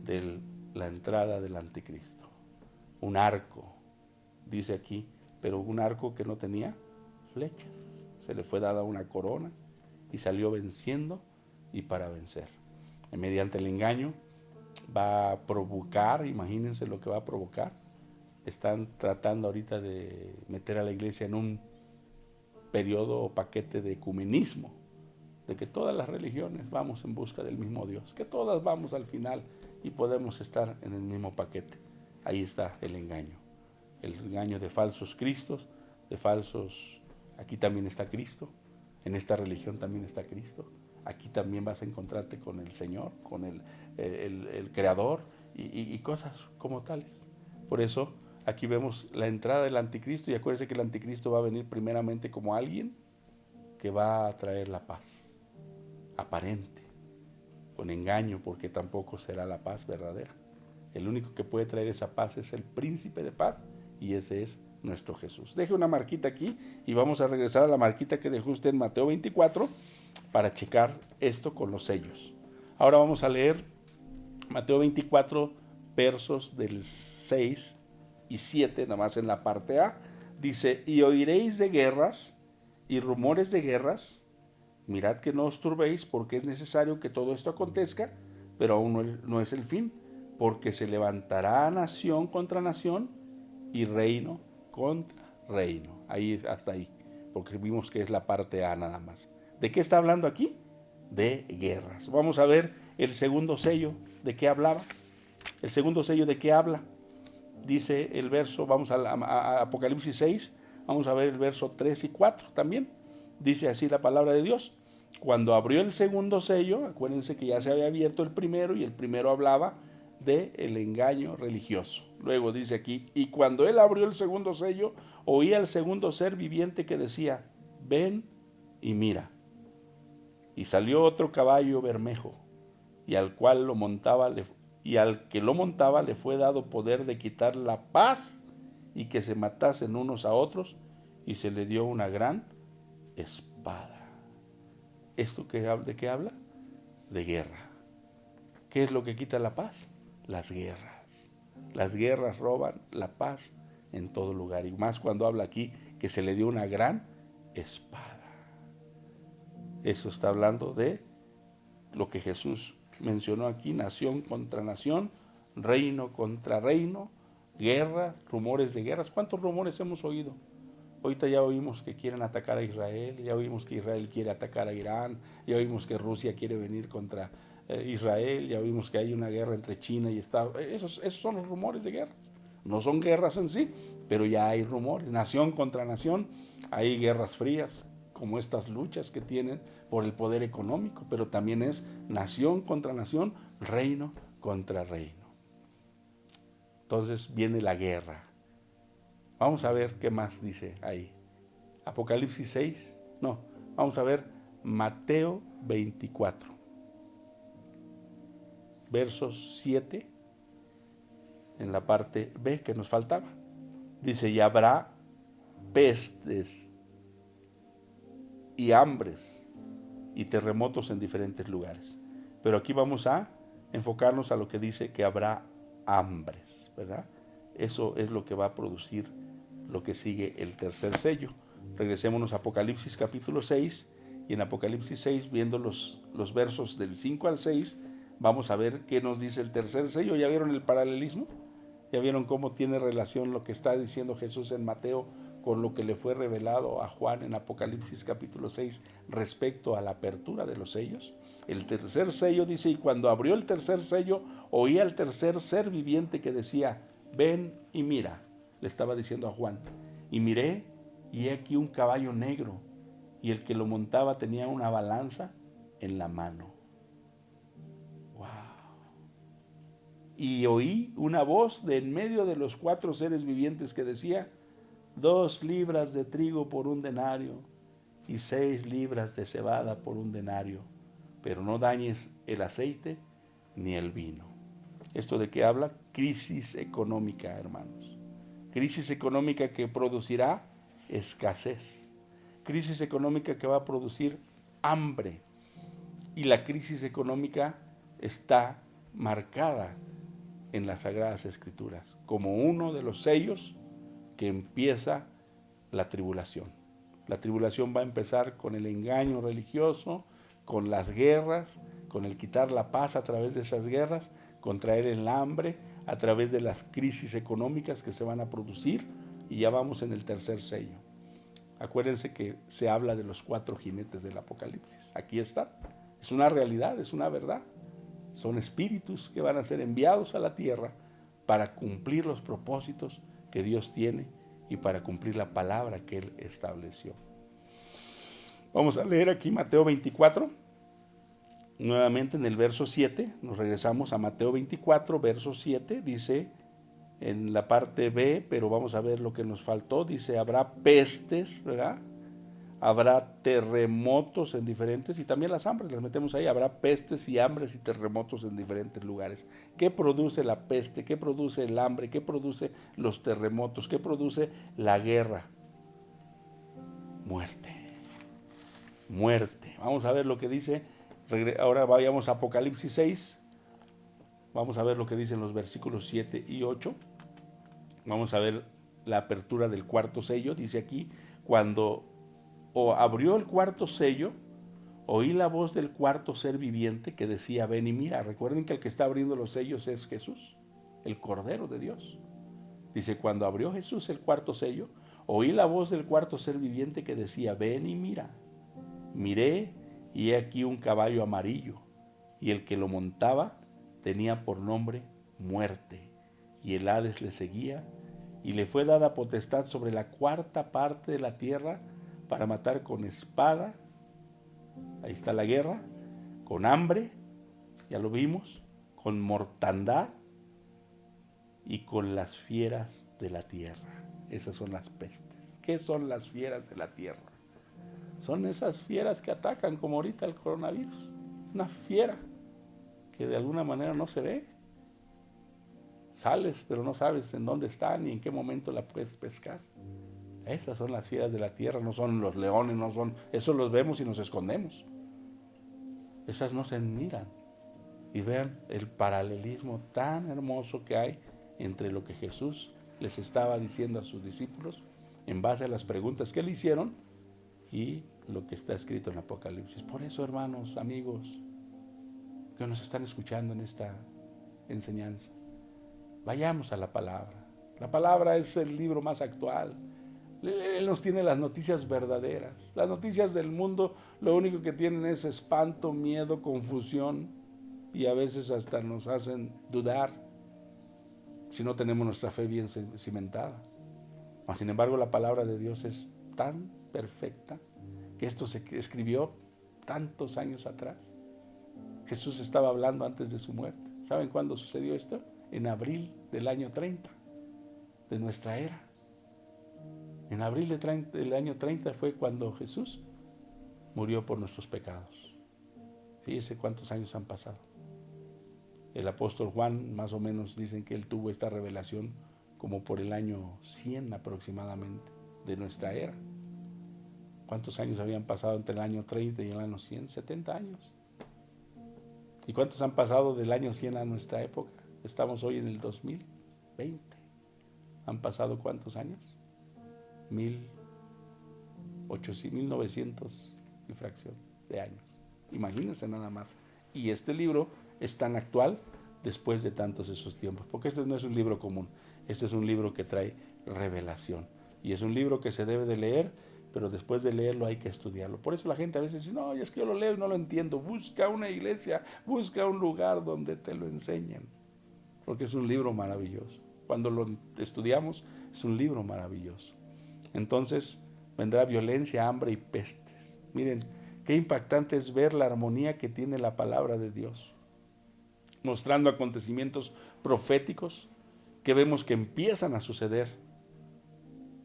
de la entrada del anticristo. Un arco, dice aquí, pero un arco que no tenía flechas. Se le fue dada una corona y salió venciendo y para vencer. Y mediante el engaño va a provocar, imagínense lo que va a provocar. Están tratando ahorita de meter a la iglesia en un periodo o paquete de ecumenismo, de que todas las religiones vamos en busca del mismo Dios, que todas vamos al final y podemos estar en el mismo paquete. Ahí está el engaño de falsos cristos, de falsos. Aquí también está Cristo, en esta religión también está Cristo, aquí también vas a encontrarte con el Señor, con el Creador y cosas como tales. Por eso aquí vemos la entrada del anticristo, y acuérdense que el anticristo va a venir primeramente como alguien que va a traer la paz aparente, con engaño, porque tampoco será la paz verdadera. El único que puede traer esa paz es el príncipe de paz, y ese es nuestro Jesús. Deje una marquita aquí y vamos a regresar a la marquita que dejó usted en Mateo 24 para checar esto con los sellos. Ahora vamos a leer Mateo 24, versos del 6 y 7, nada más en la parte A. Dice: y oiréis de guerras y rumores de guerras. Mirad que no os turbéis, porque es necesario que todo esto acontezca, pero aún no es el fin, porque se levantará nación contra nación y reino contra reino. Ahí, hasta ahí, porque vimos que es la parte A nada más. ¿De qué está hablando aquí? De guerras. Vamos a ver el segundo sello. ¿De qué hablaba? El segundo sello, ¿de qué habla? dice el verso, vamos a Apocalipsis 6, vamos a ver el verso 3 y 4 también. Dice así la palabra de Dios. Cuando abrió el segundo sello, acuérdense que ya se había abierto el primero y el primero hablaba del engaño religioso. Luego dice aquí, y cuando él abrió el segundo sello, oía al segundo ser viviente que decía, ven y mira. Y salió otro caballo bermejo, y al que lo montaba le fue dado poder de quitar la paz y que se matasen unos a otros, y se le dio una gran espada. ¿Esto de qué habla? De guerra. ¿Qué es lo que quita la paz? Las guerras. Las guerras roban la paz en todo lugar, y más cuando habla aquí que se le dio una gran espada. Eso está hablando de lo que Jesús mencionó aquí: nación contra nación, reino contra reino, guerras, rumores de guerras. ¿Cuántos rumores hemos oído? Ahorita ya oímos que quieren atacar a Israel, ya oímos que Israel quiere atacar a Irán, ya oímos que Rusia quiere venir contra Israel, ya oímos que hay una guerra entre China y Estados Unidos. Esos son los rumores de guerras. No son guerras en sí, pero ya hay rumores. Nación contra nación, hay guerras frías, como estas luchas que tienen por el poder económico, pero también es nación contra nación, reino contra reino. Entonces viene la guerra. Vamos a ver qué más dice ahí. Apocalipsis 6, no, vamos a ver Mateo 24, versos 7, en la parte B que nos faltaba. Dice, y habrá pestes y hambres y terremotos en diferentes lugares. Pero aquí vamos a enfocarnos a lo que dice que habrá hambres, ¿verdad? Eso es lo que va a producir lo que sigue el tercer sello. Regresémonos a Apocalipsis capítulo 6, y en Apocalipsis 6, viendo los versos del 5 al 6, vamos a ver qué nos dice el tercer sello. ¿Ya vieron el paralelismo? ¿Ya vieron cómo tiene relación lo que está diciendo Jesús en Mateo con lo que le fue revelado a Juan en Apocalipsis capítulo 6 respecto a la apertura de los sellos? El tercer sello dice, y cuando abrió el tercer sello, oí al tercer ser viviente que decía, ven y mira. Le estaba diciendo a Juan, y miré, y he aquí un caballo negro, y el que lo montaba tenía una balanza en la mano. ¡Wow! Y oí una voz de en medio de los cuatro seres vivientes que decía, 2 libras de trigo por un denario, y 6 libras de cebada por un denario, pero no dañes el aceite ni el vino. ¿Esto de qué habla? Crisis económica, hermanos. Crisis económica que producirá escasez. Crisis económica que va a producir hambre. Y la crisis económica está marcada en las Sagradas Escrituras como uno de los sellos que empieza la tribulación. La tribulación va a empezar con el engaño religioso, con las guerras, con el quitar la paz a través de esas guerras, con traer el hambre a través de las crisis económicas que se van a producir, y ya vamos en el tercer sello. Acuérdense que se habla de los 4 jinetes del Apocalipsis. Aquí están. Es una realidad, es una verdad. Son espíritus que van a ser enviados a la tierra para cumplir los propósitos que Dios tiene y para cumplir la palabra que Él estableció. Vamos a leer aquí Mateo 24, nuevamente en el verso 7, nos regresamos a Mateo 24, verso 7, dice en la parte B, pero vamos a ver lo que nos faltó, dice, habrá pestes, ¿verdad? Habrá terremotos en diferentes, y también las hambres, las metemos ahí, habrá pestes y hambres y terremotos en diferentes lugares. ¿Qué produce la peste? ¿Qué produce el hambre? ¿Qué produce los terremotos? ¿Qué produce la guerra? Muerte. Muerte. Vamos a ver lo que dice, ahora vayamos a Apocalipsis 6, vamos a ver lo que dicen los versículos 7 y 8, vamos a ver la apertura del cuarto sello. Dice aquí, cuando abrió el cuarto sello, oí la voz del cuarto ser viviente que decía, ven y mira. Recuerden que el que está abriendo los sellos es Jesús, el Cordero de Dios. Dice, cuando abrió Jesús el cuarto sello, oí la voz del cuarto ser viviente que decía, ven y mira. Miré, y he aquí un caballo amarillo, y el que lo montaba tenía por nombre Muerte, y el Hades le seguía, y le fue dada potestad sobre la cuarta parte de la tierra para matar con espada, ahí está la guerra, con hambre, ya lo vimos, con mortandad y con las fieras de la tierra. Esas son las pestes. ¿Qué son las fieras de la tierra? Son esas fieras que atacan, como ahorita el coronavirus. Una fiera que de alguna manera no se ve. Sales, pero no sabes en dónde está ni en qué momento la puedes pescar. Esas son las fieras de la tierra, no son los leones, no son, esos los vemos y nos escondemos. Esas no se miran. Y vean el paralelismo tan hermoso que hay entre lo que Jesús les estaba diciendo a sus discípulos en base a las preguntas que le hicieron y lo que está escrito en Apocalipsis. Por eso, hermanos, amigos, que nos están escuchando en esta enseñanza, vayamos a la palabra. La palabra es el libro más actual. Él nos tiene las noticias verdaderas. Las noticias del mundo lo único que tienen es espanto, miedo, confusión, y a veces hasta nos hacen dudar si no tenemos nuestra fe bien cimentada. Sin embargo, la palabra de Dios es tan perfecta que esto se escribió tantos años atrás. Jesús estaba hablando antes de su muerte. ¿Saben cuándo sucedió esto? En abril del año 30 de nuestra era. En abril del año 30 fue cuando Jesús murió por nuestros pecados. Fíjense cuántos años han pasado. El apóstol Juan, más o menos, dicen que él tuvo esta revelación como por el año 100 aproximadamente de nuestra era. ¿Cuántos años habían pasado entre el año 30 y el año 100? 70 años. ¿Y cuántos han pasado del año 100 a nuestra época? Estamos hoy en el 2020. ¿Han pasado cuántos años? 1900 y fracción de años. Imagínense nada más. Y este libro es tan actual después de tantos esos tiempos, porque este no es un libro común, este es un libro que trae revelación, y es un libro que se debe de leer, pero después de leerlo hay que estudiarlo. Por eso la gente a veces dice, no, es que yo lo leo y no lo entiendo. Busca una iglesia, busca un lugar donde te lo enseñen, porque es un libro maravilloso. Cuando lo estudiamos, es un libro maravilloso. Entonces vendrá violencia, hambre y pestes. Miren, qué impactante es ver la armonía que tiene la palabra de Dios, mostrando acontecimientos proféticos que vemos que empiezan a suceder.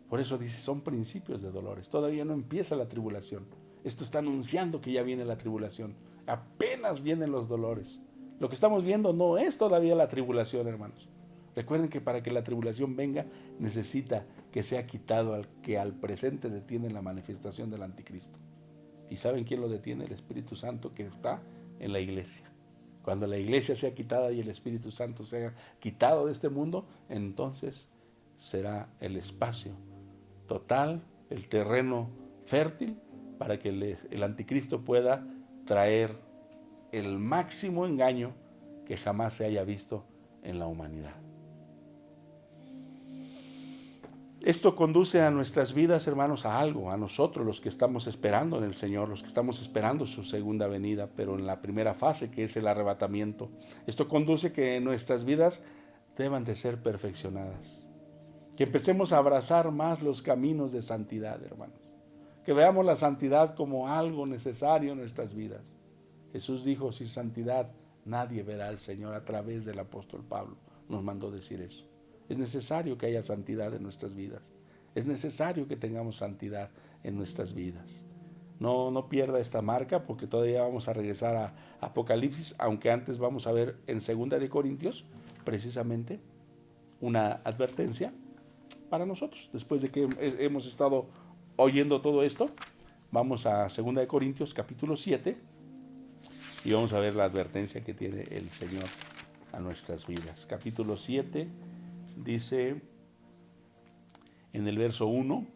Por eso dice, son principios de dolores. Todavía no empieza la tribulación. Esto está anunciando que ya viene la tribulación. Apenas vienen los dolores. Lo que estamos viendo no es todavía la tribulación, hermanos. Recuerden que para que la tribulación venga, necesita que sea quitado al que al presente detiene la manifestación del anticristo. ¿Y saben quién lo detiene? El Espíritu Santo, que está en la iglesia. Cuando la iglesia sea quitada y el Espíritu Santo sea quitado de este mundo, entonces será el espacio total, el terreno fértil, para que el anticristo pueda traer el máximo engaño que jamás se haya visto en la humanidad. Esto conduce a nuestras vidas, hermanos, a algo, a nosotros los que estamos esperando en el Señor, los que estamos esperando su segunda venida, pero en la primera fase, que es el arrebatamiento. Esto conduce que nuestras vidas deban de ser perfeccionadas, que empecemos a abrazar más los caminos de santidad, hermanos, que veamos la santidad como algo necesario en nuestras vidas. Jesús dijo, sin santidad nadie verá al Señor. A través del apóstol Pablo nos mandó decir eso. Es necesario que haya santidad en nuestras vidas. Es necesario que tengamos santidad en nuestras vidas. No pierda esta marca, porque todavía vamos a regresar a Apocalipsis, aunque antes vamos a ver en 2 de Corintios precisamente una advertencia para nosotros. Después de que hemos estado oyendo todo esto, vamos a 2 de Corintios capítulo 7 y vamos a ver la advertencia que tiene el Señor a nuestras vidas. Capítulo 7 dice en el verso 1,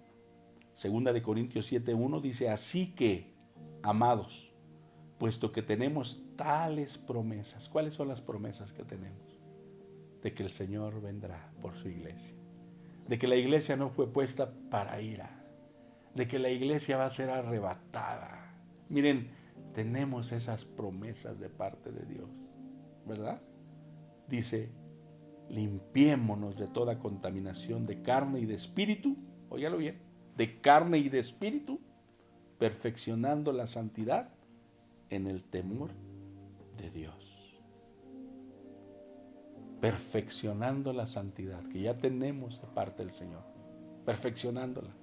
2 de Corintios 7:1, dice, así que, amados, puesto que tenemos tales promesas. ¿Cuáles son las promesas que tenemos? De que el Señor vendrá por su iglesia, de que la iglesia no fue puesta para ira, de que la iglesia va a ser arrebatada. Miren, tenemos esas promesas de parte de Dios, ¿verdad? Dice, limpiémonos de toda contaminación de carne y de espíritu, óyalo bien, de carne y de espíritu, perfeccionando la santidad en el temor de Dios. Perfeccionando la santidad que ya tenemos de parte del Señor, perfeccionándola.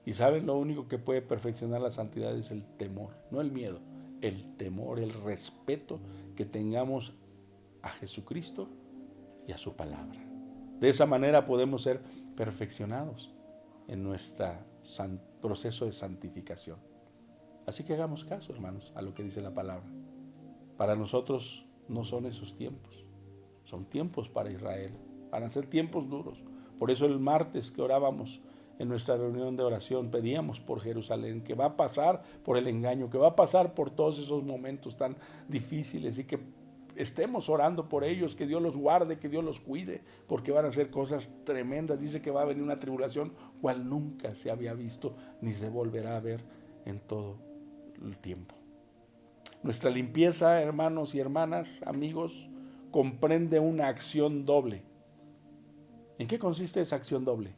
Y saben, lo único que puede perfeccionar la santidad es el temor, no el miedo, el temor, el respeto que tengamos a Jesucristo y a su palabra. De esa manera podemos ser perfeccionados en nuestro proceso de santificación. Así que hagamos caso, hermanos, a lo que dice la palabra. Para nosotros no son esos tiempos, son tiempos para Israel, van a ser tiempos duros. Por eso el martes que orábamos en nuestra reunión de oración pedíamos por Jerusalén, que va a pasar por el engaño, que va a pasar por todos esos momentos tan difíciles, y que estemos orando por ellos, que Dios los guarde, que Dios los cuide, porque van a hacer cosas tremendas. Dice que va a venir una tribulación cual nunca se había visto ni se volverá a ver en todo el tiempo. Nuestra limpieza, hermanos y hermanas, amigos, comprende una acción doble. ¿En qué consiste esa acción doble?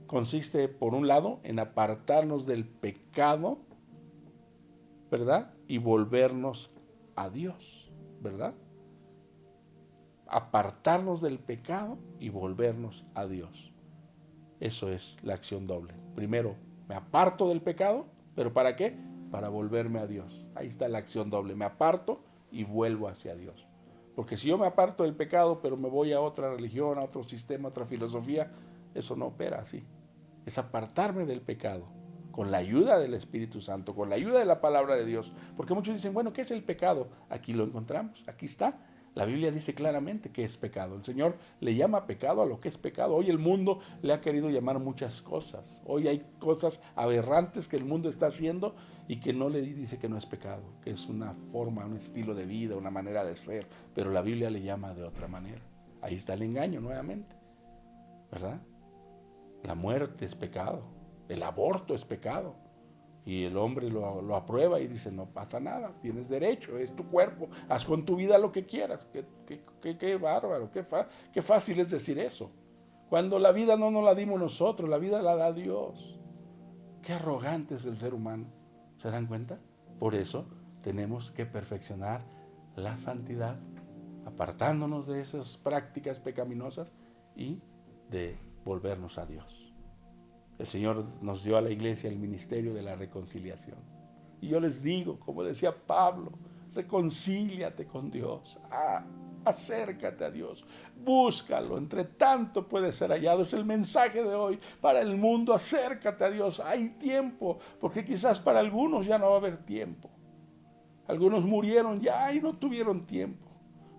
Consiste, por un lado, en apartarnos del pecado, ¿verdad? Y volvernos a Dios, ¿verdad? Apartarnos del pecado y volvernos a Dios. Eso es la acción doble. Primero, me aparto del pecado, ¿pero para qué? Para volverme a Dios. Ahí está la acción doble. Me aparto y vuelvo hacia Dios. Porque si yo me aparto del pecado, pero me voy a otra religión, a otro sistema, a otra filosofía, eso no opera así. Es apartarme del pecado con la ayuda del Espíritu Santo, con la ayuda de la palabra de Dios. Porque muchos dicen, bueno, ¿qué es el pecado? Aquí lo encontramos, aquí está. La Biblia dice claramente que es pecado. El Señor le llama pecado a lo que es pecado. Hoy el mundo le ha querido llamar muchas cosas. Hoy hay cosas aberrantes que el mundo está haciendo y que no le dice que no es pecado, que es una forma, un estilo de vida, una manera de ser. Pero la Biblia le llama de otra manera. Ahí está el engaño nuevamente, ¿verdad? La muerte es pecado, el aborto es pecado. Y el hombre lo aprueba y dice, no pasa nada, tienes derecho, es tu cuerpo, haz con tu vida lo que quieras. Qué bárbaro, qué fácil es decir eso. Cuando la vida no nos la dimos nosotros, la vida la da Dios. Qué arrogante es el ser humano, ¿se dan cuenta? Por eso tenemos que perfeccionar la santidad, apartándonos de esas prácticas pecaminosas y de volvernos a Dios. El Señor nos dio a la iglesia el ministerio de la reconciliación. Y yo les digo, como decía Pablo, reconcíliate con Dios, acércate a Dios, búscalo, entre tanto puede ser hallado. Es el mensaje de hoy para el mundo, acércate a Dios, hay tiempo, porque quizás para algunos ya no va a haber tiempo. Algunos murieron ya y no tuvieron tiempo.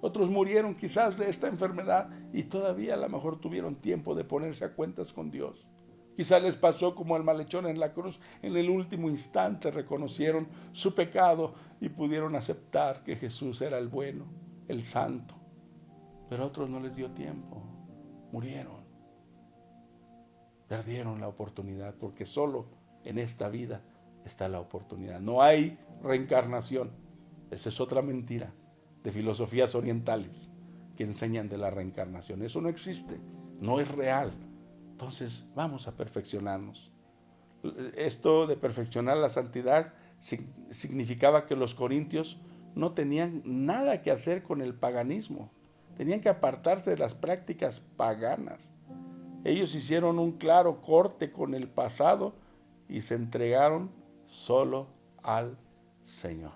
Otros murieron quizás de esta enfermedad y todavía a lo mejor tuvieron tiempo de ponerse a cuentas con Dios. Quizás les pasó como al malhechor en la cruz, en el último instante reconocieron su pecado y pudieron aceptar que Jesús era el bueno, el santo. Pero a otros no les dio tiempo, murieron, perdieron la oportunidad, porque solo en esta vida está la oportunidad. No hay reencarnación. Esa es otra mentira de filosofías orientales que enseñan de la reencarnación. Eso no existe, no es real. Entonces vamos a perfeccionarnos. Esto de perfeccionar la santidad significaba que los corintios no tenían nada que hacer con el paganismo. Tenían que apartarse de las prácticas paganas. Ellos hicieron un claro corte con el pasado y se entregaron solo al Señor.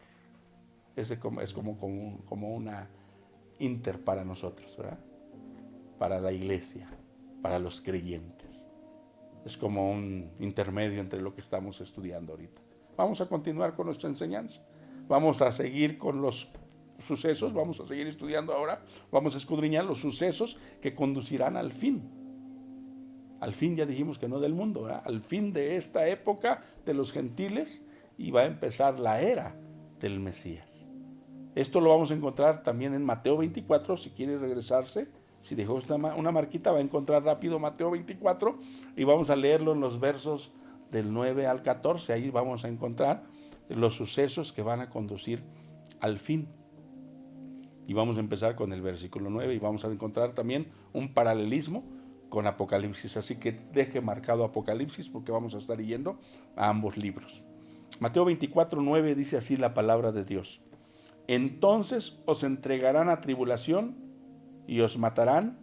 Es como una inter para nosotros, ¿verdad? Para la iglesia, para los creyentes. Es como un intermedio entre lo que estamos estudiando ahorita. Vamos a continuar con nuestra enseñanza. Vamos a seguir con los sucesos, vamos a seguir estudiando ahora, vamos a escudriñar los sucesos que conducirán al fin. Al fin, ya dijimos que no del mundo, ¿verdad? Al fin de esta época de los gentiles, y va a empezar la era del Mesías. Esto lo vamos a encontrar también en Mateo 24, si quiere regresarse. Si dejó una marquita, va a encontrar rápido Mateo 24 y vamos a leerlo en los versos del 9 al 14. Ahí vamos a encontrar los sucesos que van a conducir al fin. Y vamos a empezar con el versículo 9 y vamos a encontrar también un paralelismo con Apocalipsis. Así que deje marcado Apocalipsis porque vamos a estar yendo a ambos libros. Mateo 24:9 dice así la palabra de Dios. Entonces os entregarán a tribulación y os matarán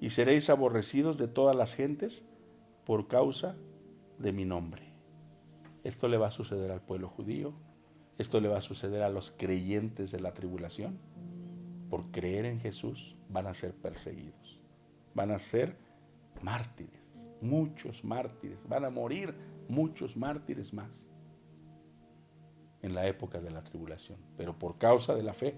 y seréis aborrecidos de todas las gentes por causa de mi nombre. Esto le va a suceder al pueblo judío, esto le va a suceder a los creyentes de la tribulación. Por creer en Jesús van a ser perseguidos, van a ser mártires, muchos mártires, van a morir muchos mártires más en la época de la tribulación, pero por causa de la fe,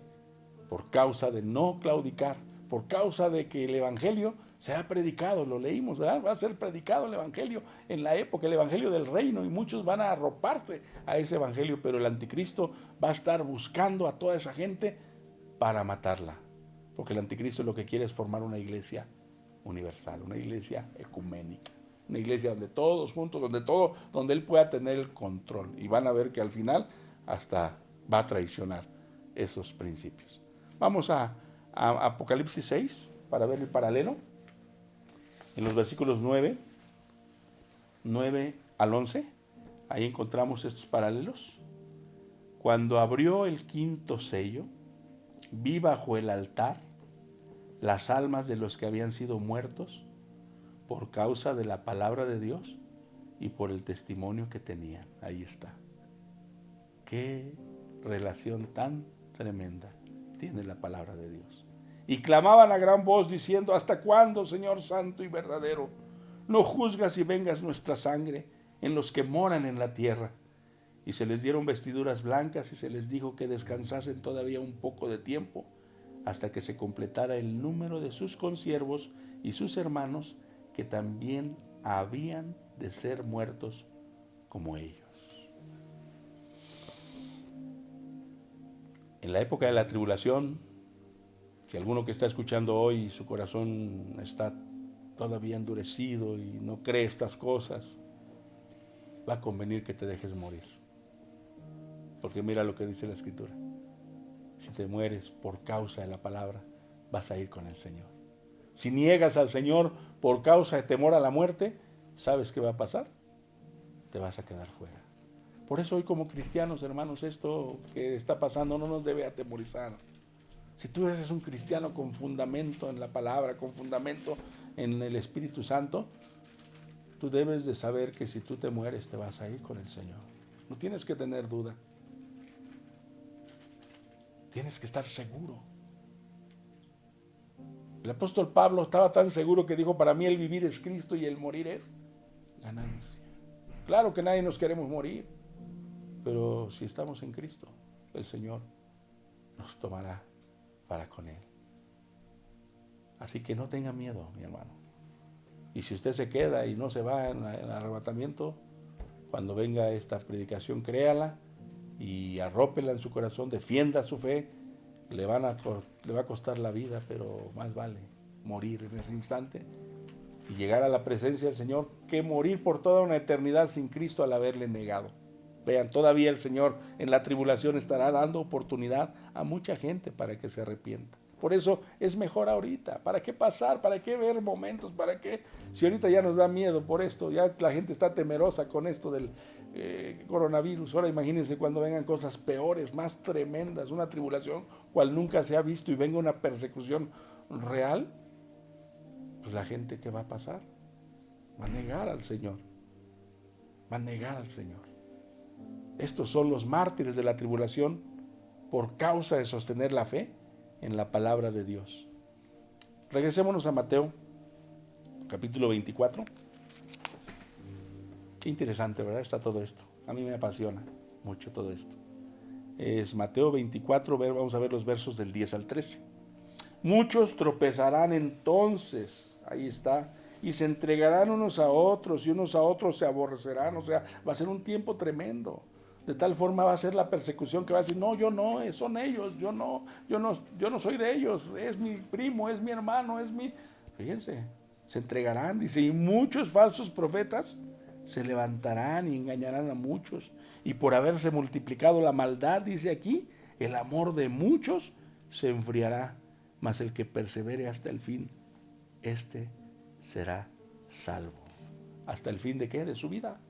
por causa de no claudicar, por causa de que el evangelio será predicado, lo leímos, ¿verdad? Va a ser predicado el evangelio en la época, el evangelio del reino, y muchos van a arroparse a ese evangelio, pero el anticristo va a estar buscando a toda esa gente para matarla, porque el anticristo lo que quiere es formar una iglesia universal, una iglesia ecuménica, una iglesia donde todos juntos, donde él pueda tener el control, y van a ver que al final hasta va a traicionar esos principios. Vamos a Apocalipsis 6 para ver el paralelo. En los versículos 9 al 11, ahí encontramos estos paralelos. Cuando abrió el quinto sello, vi bajo el altar las almas de los que habían sido muertos por causa de la palabra de Dios y por el testimonio que tenían. Ahí está. Qué relación tan tremenda tiene la palabra de Dios. Y clamaban a gran voz diciendo: ¿hasta cuándo, Señor santo y verdadero, no juzgas y vengas nuestra sangre en los que moran en la tierra? Y se les dieron vestiduras blancas y se les dijo que descansasen todavía un poco de tiempo hasta que se completara el número de sus consiervos y sus hermanos, que también habían de ser muertos como ellos. En la época de la tribulación, si alguno que está escuchando hoy su corazón está todavía endurecido y no cree estas cosas, va a convenir que te dejes morir. Porque mira lo que dice la Escritura: si te mueres por causa de la palabra, vas a ir con el Señor. Si niegas al Señor por causa de temor a la muerte, ¿sabes qué va a pasar? Te vas a quedar fuera. Por eso hoy como cristianos, hermanos, esto que está pasando no nos debe atemorizar. Si tú eres un cristiano con fundamento en la palabra, con fundamento en el Espíritu Santo, tú debes de saber que si tú te mueres te vas a ir con el Señor. No tienes que tener duda. Tienes que estar seguro. El apóstol Pablo estaba tan seguro que dijo: para mí el vivir es Cristo y el morir es ganancia. Claro que nadie nos queremos morir, pero si estamos en Cristo, el Señor nos tomará para con Él. Así que no tenga miedo, mi hermano. Y si usted se queda y no se va en el arrebatamiento, cuando venga esta predicación, créala y arrópela en su corazón, defienda su fe. Le va a costar la vida, pero más vale morir en ese instante y llegar a la presencia del Señor que morir por toda una eternidad sin Cristo al haberle negado. Vean, todavía el Señor en la tribulación estará dando oportunidad a mucha gente para que se arrepienta. Por eso es mejor ahorita. ¿Para qué pasar? ¿Para qué ver momentos? ¿Para qué? Si ahorita ya nos da miedo por esto, ya la gente está temerosa con esto del coronavirus. Ahora imagínense cuando vengan cosas peores, más tremendas, una tribulación cual nunca se ha visto y venga una persecución real. Pues la gente, ¿qué va a pasar? Va a negar al Señor. Va a negar al Señor. Estos son los mártires de la tribulación por causa de sostener la fe en la palabra de Dios. Regresémonos a Mateo, capítulo 24. Qué interesante, ¿verdad? Está todo esto. A mí me apasiona mucho todo esto. Es Mateo 24, vamos a ver los versos del 10 al 13. Muchos tropezarán entonces, ahí está, y se entregarán unos a otros, y unos a otros se aborrecerán. O sea, va a ser un tiempo tremendo. De tal forma va a ser la persecución que va a decir: no, yo no, son ellos, yo no soy de ellos, es mi primo, es mi hermano, es mi... Fíjense, se entregarán, dice, y muchos falsos profetas se levantarán y engañarán a muchos. Y por haberse multiplicado la maldad, dice aquí, el amor de muchos se enfriará, mas el que persevere hasta el fin, este será salvo. ¿Hasta el fin de qué? De su vida.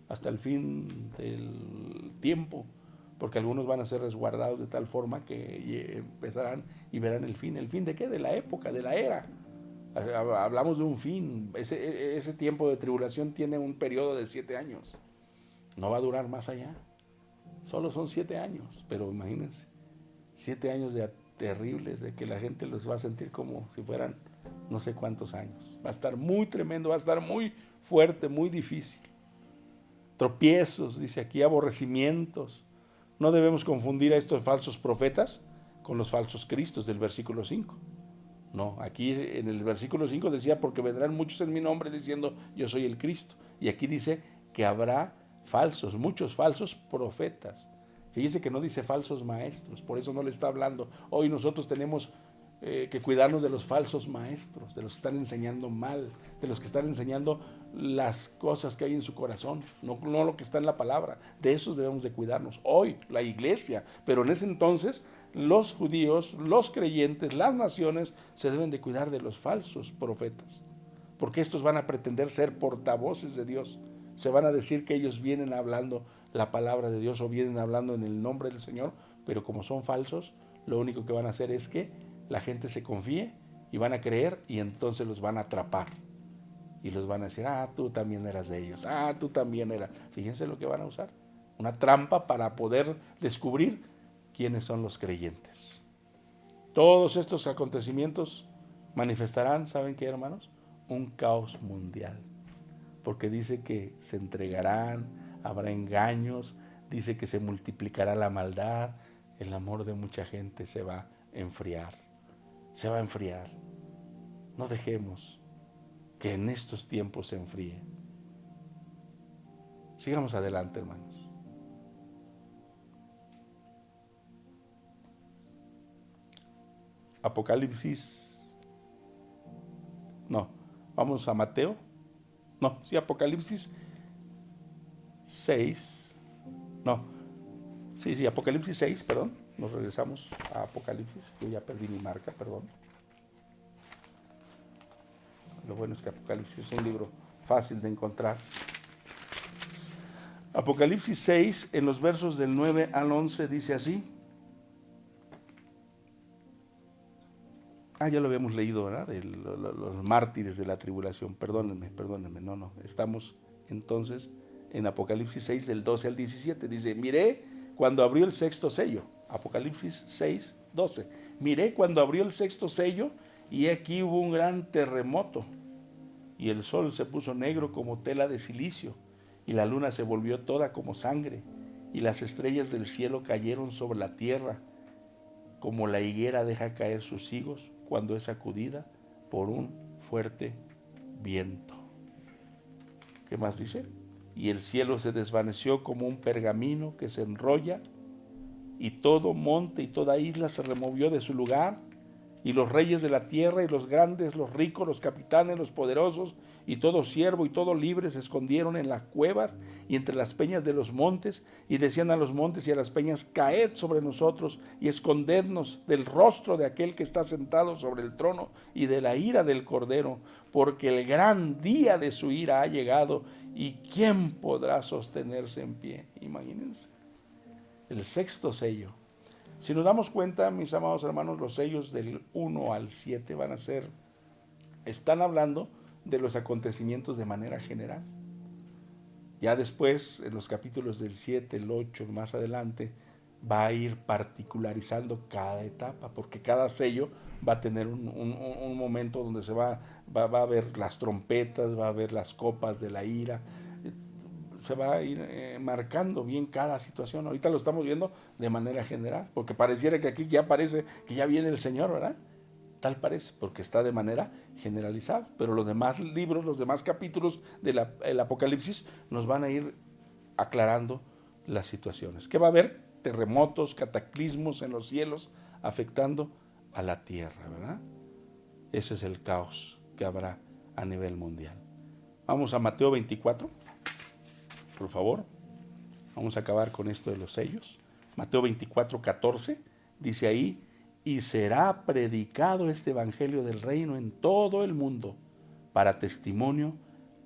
Hasta el fin del tiempo. Porque algunos van a ser resguardados de tal forma que empezarán y verán el fin. ¿El fin de qué? De la época, de la era. Hablamos de un fin. Ese tiempo de tribulación tiene un periodo de 7 años. No va a durar más allá. Solo son 7 años. Pero imagínense, 7 años terribles, de que la gente los va a sentir como si fueran no sé cuántos años. Va a estar muy tremendo, va a estar muy fuerte, muy difícil. Tropiezos, dice aquí, aborrecimientos. No debemos confundir a estos falsos profetas con los falsos cristos del versículo 5. No, aquí en el versículo 5 decía, porque vendrán muchos en mi nombre diciendo, yo soy el Cristo. Y aquí dice que habrá muchos falsos profetas. Fíjese que no dice falsos maestros, por eso no le está hablando. Hoy nosotros tenemos que cuidarnos de los falsos maestros, de los que están enseñando mal, de los que están enseñando las cosas que hay en su corazón, no lo que está en la palabra. De esos debemos de cuidarnos. Hoy, la iglesia, pero en ese entonces, los judíos, los creyentes, las naciones, se deben de cuidar de los falsos profetas, porque estos van a pretender ser portavoces de Dios. Se van a decir que ellos vienen hablando la palabra de Dios o vienen hablando en el nombre del Señor, pero como son falsos, lo único que van a hacer es que la gente se confíe y van a creer, y entonces los van a atrapar y los van a decir, tú también eras de ellos, tú también eras. Fíjense lo que van a usar, una trampa para poder descubrir quiénes son los creyentes. Todos estos acontecimientos manifestarán, ¿saben qué, hermanos? Un caos mundial, porque dice que se entregarán, habrá engaños, dice que se multiplicará la maldad, el amor de mucha gente se va a enfriar. Se va a enfriar. No dejemos que en estos tiempos se enfríe. Sigamos adelante, hermanos. Apocalipsis. No, vamos a Mateo. No, sí, Apocalipsis 6. No, sí, Apocalipsis 6, perdón. Nos regresamos a Apocalipsis. Yo ya perdí mi marca, perdón. Lo bueno es que Apocalipsis es un libro fácil de encontrar. Apocalipsis 6, en los versos del 9 al 11, dice así. Ya lo habíamos leído, ¿verdad? De los mártires de la tribulación. Perdónenme. No. Estamos entonces en Apocalipsis 6, del 12 al 17. Dice, miré cuando abrió el sexto sello. Apocalipsis 6, 12. Miré cuando abrió el sexto sello, y aquí hubo un gran terremoto, y el sol se puso negro como tela de silicio, y la luna se volvió toda como sangre, y las estrellas del cielo cayeron sobre la tierra, como la higuera deja caer sus higos cuando es sacudida por un fuerte viento. ¿Qué más dice? Y el cielo se desvaneció como un pergamino que se enrolla, y todo monte y toda isla se removió de su lugar, y los reyes de la tierra y los grandes, los ricos, los capitanes, los poderosos y todo siervo y todo libre se escondieron en las cuevas y entre las peñas de los montes, y decían a los montes y a las peñas, caed sobre nosotros y escondednos del rostro de aquel que está sentado sobre el trono y de la ira del Cordero, porque el gran día de su ira ha llegado, y ¿quién podrá sostenerse en pie? Imagínense, el sexto sello. Si nos damos cuenta, mis amados hermanos, los sellos del 1 al 7 están hablando de los acontecimientos de manera general. Ya después, en los capítulos del 7, el 8, más adelante, va a ir particularizando cada etapa, porque cada sello va a tener un momento donde se va a ver las trompetas, va a ver las copas de la ira, se va a ir marcando bien cada situación. Ahorita lo estamos viendo de manera general, porque pareciera que aquí ya parece que ya viene el Señor, ¿verdad? Tal parece, porque está de manera generalizada, pero los demás libros, los demás capítulos del Apocalipsis nos van a ir aclarando las situaciones. ¿Qué va a haber? Terremotos, cataclismos en los cielos afectando a la tierra, ¿verdad? Ese es el caos que habrá a nivel mundial. Vamos a Mateo 24. Por favor, vamos a acabar con esto de los sellos. Mateo 24, 14, dice ahí, y será predicado este evangelio del reino en todo el mundo para testimonio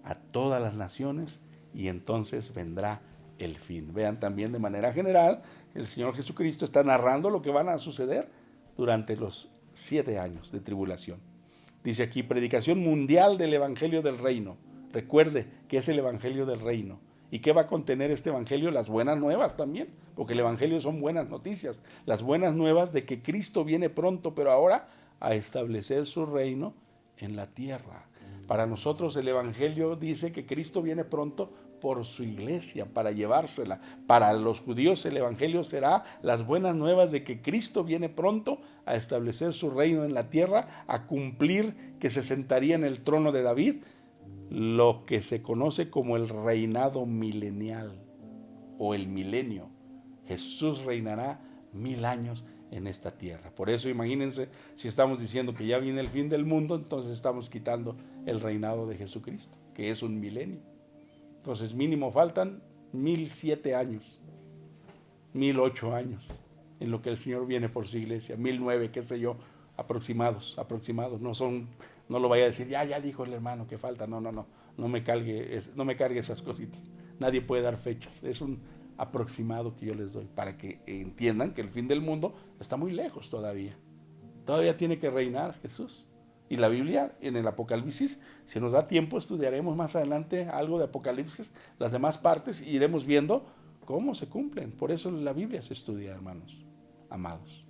a todas las naciones, y entonces vendrá el fin. Vean también de manera general, el Señor Jesucristo está narrando lo que van a suceder durante los 7 años de tribulación. Dice aquí, predicación mundial del evangelio del reino. Recuerde que es el evangelio del reino. ¿Y qué va a contener este evangelio? Las buenas nuevas también, porque el evangelio son buenas noticias. Las buenas nuevas de que Cristo viene pronto, pero ahora a establecer su reino en la tierra. Para nosotros el evangelio dice que Cristo viene pronto por su iglesia, para llevársela. Para los judíos el evangelio será las buenas nuevas de que Cristo viene pronto a establecer su reino en la tierra, a cumplir que se sentaría en el trono de David, lo que se conoce como el reinado milenial o el milenio. Jesús reinará 1000 años en esta tierra. Por eso imagínense, si estamos diciendo que ya viene el fin del mundo, entonces estamos quitando el reinado de Jesucristo, que es un milenio. Entonces mínimo faltan 1007 años, 1008 años en lo que el Señor viene por su iglesia, 1009, qué sé yo, aproximados, no lo vaya a decir, ya dijo el hermano que falta, no me cargue esas cositas. Nadie puede dar fechas, es un aproximado que yo les doy para que entiendan que el fin del mundo está muy lejos todavía. Todavía tiene que reinar Jesús. Y la Biblia, en el Apocalipsis, si nos da tiempo, estudiaremos más adelante algo de Apocalipsis, las demás partes, y iremos viendo cómo se cumplen. Por eso la Biblia se estudia, hermanos amados.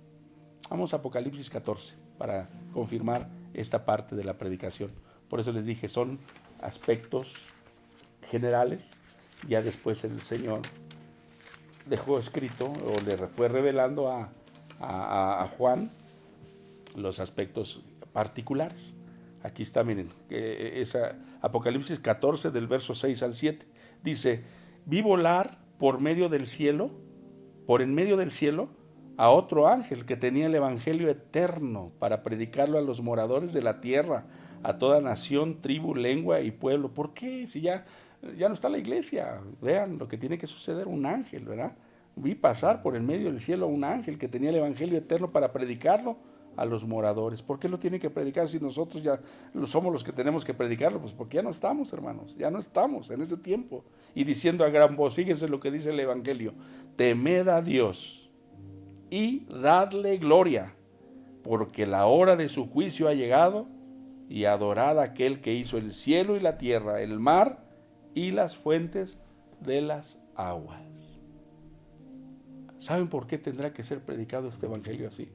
Vamos a Apocalipsis 14 para confirmar esta parte de la predicación. Por eso les dije, son aspectos generales. Ya después el Señor dejó escrito o le fue revelando a Juan los aspectos particulares. Aquí está, miren, esa Apocalipsis 14 del verso 6 al 7. Dice, vi volar por en medio del cielo, a otro ángel que tenía el evangelio eterno para predicarlo a los moradores de la tierra, a toda nación, tribu, lengua y pueblo. ¿Por qué? Si ya no está la iglesia. Vean lo que tiene que suceder, un ángel, ¿verdad? Vi pasar por en medio del cielo a un ángel que tenía el evangelio eterno para predicarlo a los moradores. ¿Por qué lo tiene que predicar si nosotros ya somos los que tenemos que predicarlo? Pues porque ya no estamos, hermanos, ya no estamos en ese tiempo. Y diciendo a gran voz, fíjense lo que dice el evangelio, temed a Dios y dadle gloria, porque la hora de su juicio ha llegado, y adorad a aquel que hizo el cielo y la tierra, el mar y las fuentes de las aguas. ¿Saben por qué tendrá que ser predicado este evangelio así?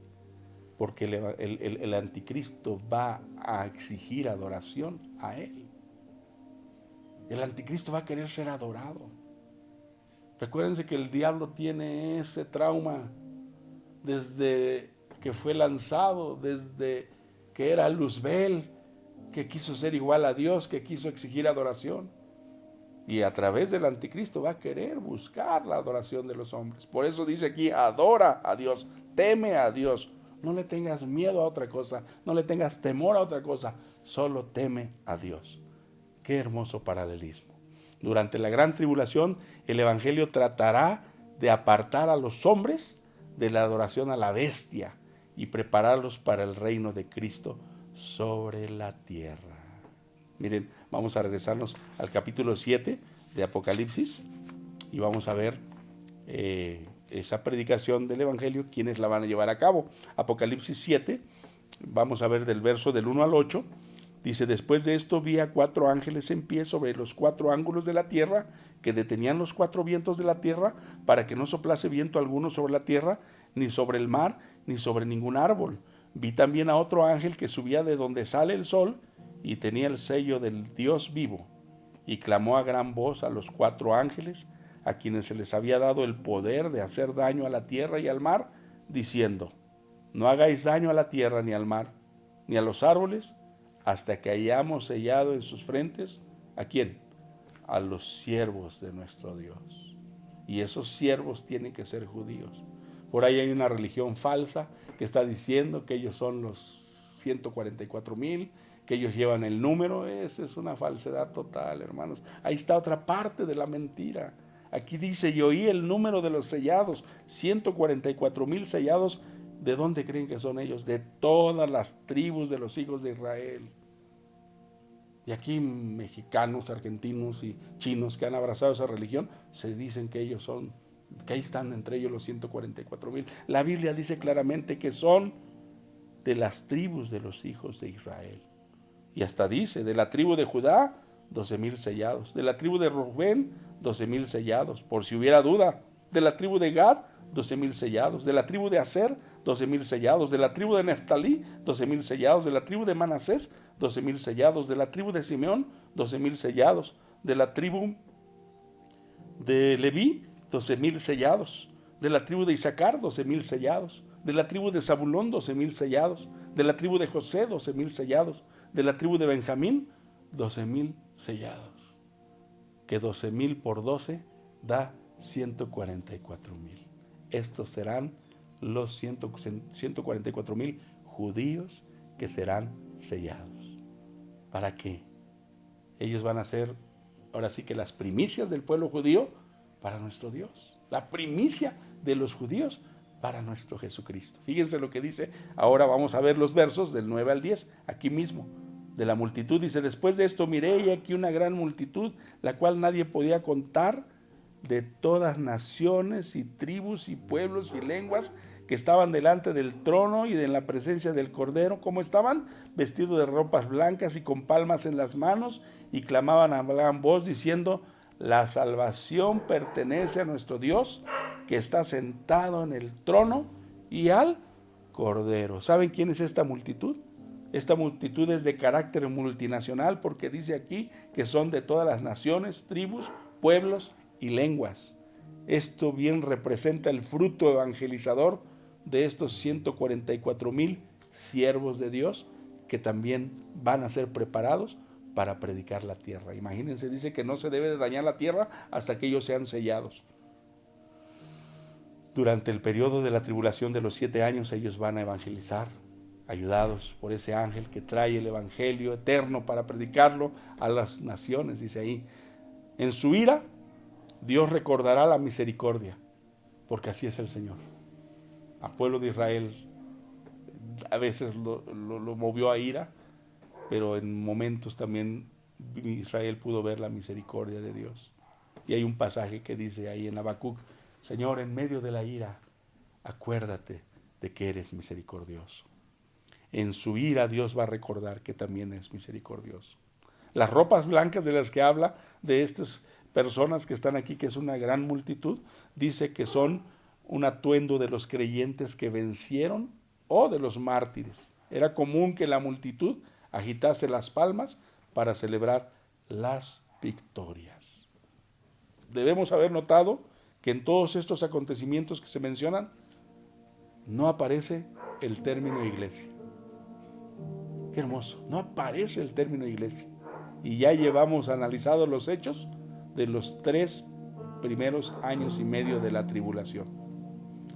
Porque el anticristo va a exigir adoración a él. El anticristo va a querer ser adorado. Recuérdense que el diablo tiene ese trauma desde que fue lanzado, desde que era Luzbel, que quiso ser igual a Dios, que quiso exigir adoración. Y a través del anticristo va a querer buscar la adoración de los hombres. Por eso dice aquí, adora a Dios, teme a Dios. No le tengas miedo a otra cosa, no le tengas temor a otra cosa, solo teme a Dios. Qué hermoso paralelismo. Durante la gran tribulación, el evangelio tratará de apartar a los hombres de la adoración a la bestia y prepararlos para el reino de Cristo sobre la tierra. Miren, vamos a regresarnos al capítulo 7 de Apocalipsis y vamos a ver esa predicación del evangelio, quiénes la van a llevar a cabo. Apocalipsis 7, vamos a ver del verso del 1 al 8. Dice, después de esto vi a 4 ángeles en pie sobre los 4 ángulos de la tierra, que detenían los 4 vientos de la tierra, para que no soplase viento alguno sobre la tierra, ni sobre el mar, ni sobre ningún árbol. Vi también a otro ángel que subía de donde sale el sol, y tenía el sello del Dios vivo, y clamó a gran voz a los 4 ángeles, a quienes se les había dado el poder de hacer daño a la tierra y al mar, diciendo, no hagáis daño a la tierra ni al mar, ni a los árboles, hasta que hayamos sellado en sus frentes, ¿a quién? A los siervos de nuestro Dios. Y esos siervos tienen que ser judíos. Por ahí hay una religión falsa que está diciendo que ellos son los 144,000, que ellos llevan el número. Eso es una falsedad total, hermanos. Ahí está otra parte de la mentira. Aquí dice, y oí el número de los sellados, 144,000 sellados ¿De dónde creen que son ellos? De todas las tribus de los hijos de Israel. Y aquí mexicanos, argentinos y chinos que han abrazado esa religión, se dicen que ellos son, que ahí están entre ellos los 144,000. La Biblia dice claramente que son de las tribus de los hijos de Israel. Y hasta dice, de la tribu de Judá, 12,000 sellados. De la tribu de Rubén, 12,000 sellados. Por si hubiera duda. De la tribu de Gad, 12,000 sellados. De la tribu de Aser, 12,000 sellados. De la tribu de Neftalí, 12,000 sellados. De la tribu de Manasés, 12,000 sellados. De la tribu de Simeón, 12,000 sellados. De la tribu de Leví, 12,000 sellados. De la tribu de Isaacar, 12,000 sellados. De la tribu de Zabulón, 12,000 sellados. De la tribu de José, 12,000 sellados. De la tribu de Benjamín, 12,000 sellados. Que 12,000 por 12 da 144,000. Estos serán los 144,000 judíos que serán sellados. ¿Para qué? Ellos van a ser, ahora sí que las primicias del pueblo judío para nuestro Dios. La primicia de los judíos para nuestro Jesucristo. Fíjense lo que dice. Ahora vamos a ver los versos del 9 al 10, aquí mismo. De la multitud dice: después de esto miré y aquí una gran multitud, la cual nadie podía contar, de todas naciones y tribus y pueblos y lenguas, que estaban delante del trono y en la presencia del Cordero. ¿Cómo estaban? Vestidos de ropas blancas y con palmas en las manos, y clamaban a gran voz diciendo: la salvación pertenece a nuestro Dios, que está sentado en el trono, y al Cordero. ¿Saben quién es esta multitud? Esta multitud es de carácter multinacional, porque dice aquí que son de todas las naciones, tribus, pueblos y lenguas. Esto bien representa el fruto evangelizador de estos 144,000 siervos de Dios, que también van a ser preparados para predicar la tierra. Imagínense, dice que no se debe de dañar la tierra hasta que ellos sean sellados. Durante el periodo de la tribulación de los 7 años, ellos van a evangelizar, ayudados por ese ángel que trae el evangelio eterno para predicarlo a las naciones. Dice ahí: en su ira Dios recordará la misericordia, porque así es el Señor. Al pueblo de Israel a veces lo movió a ira, pero en momentos también Israel pudo ver la misericordia de Dios. Y hay un pasaje que dice ahí en Habacuc: Señor, en medio de la ira, acuérdate de que eres misericordioso. En su ira Dios va a recordar que también es misericordioso. Las ropas blancas de las que habla, de estas personas que están aquí, que es una gran multitud, dice que son un atuendo de los creyentes que vencieron o de los mártires. Era común que la multitud agitase las palmas para celebrar las victorias. Debemos haber notado que en todos estos acontecimientos que se mencionan no aparece el término iglesia. Qué hermoso, no aparece el término iglesia. Y ya llevamos analizados los hechos de los 3 primeros años y medio de la tribulación.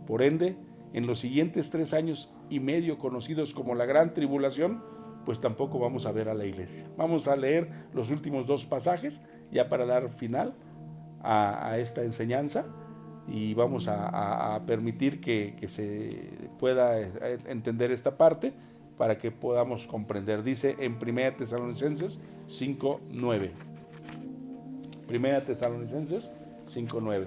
Por ende, en los siguientes 3 años y medio, conocidos como la gran tribulación, pues tampoco vamos a ver a la iglesia. Vamos a leer los últimos 2 pasajes ya para dar final a esta enseñanza, y vamos a permitir que se pueda entender esta parte para que podamos comprender. Dice en 1 Tesalonicenses 5:9. 1 Tesalonicenses 5:9.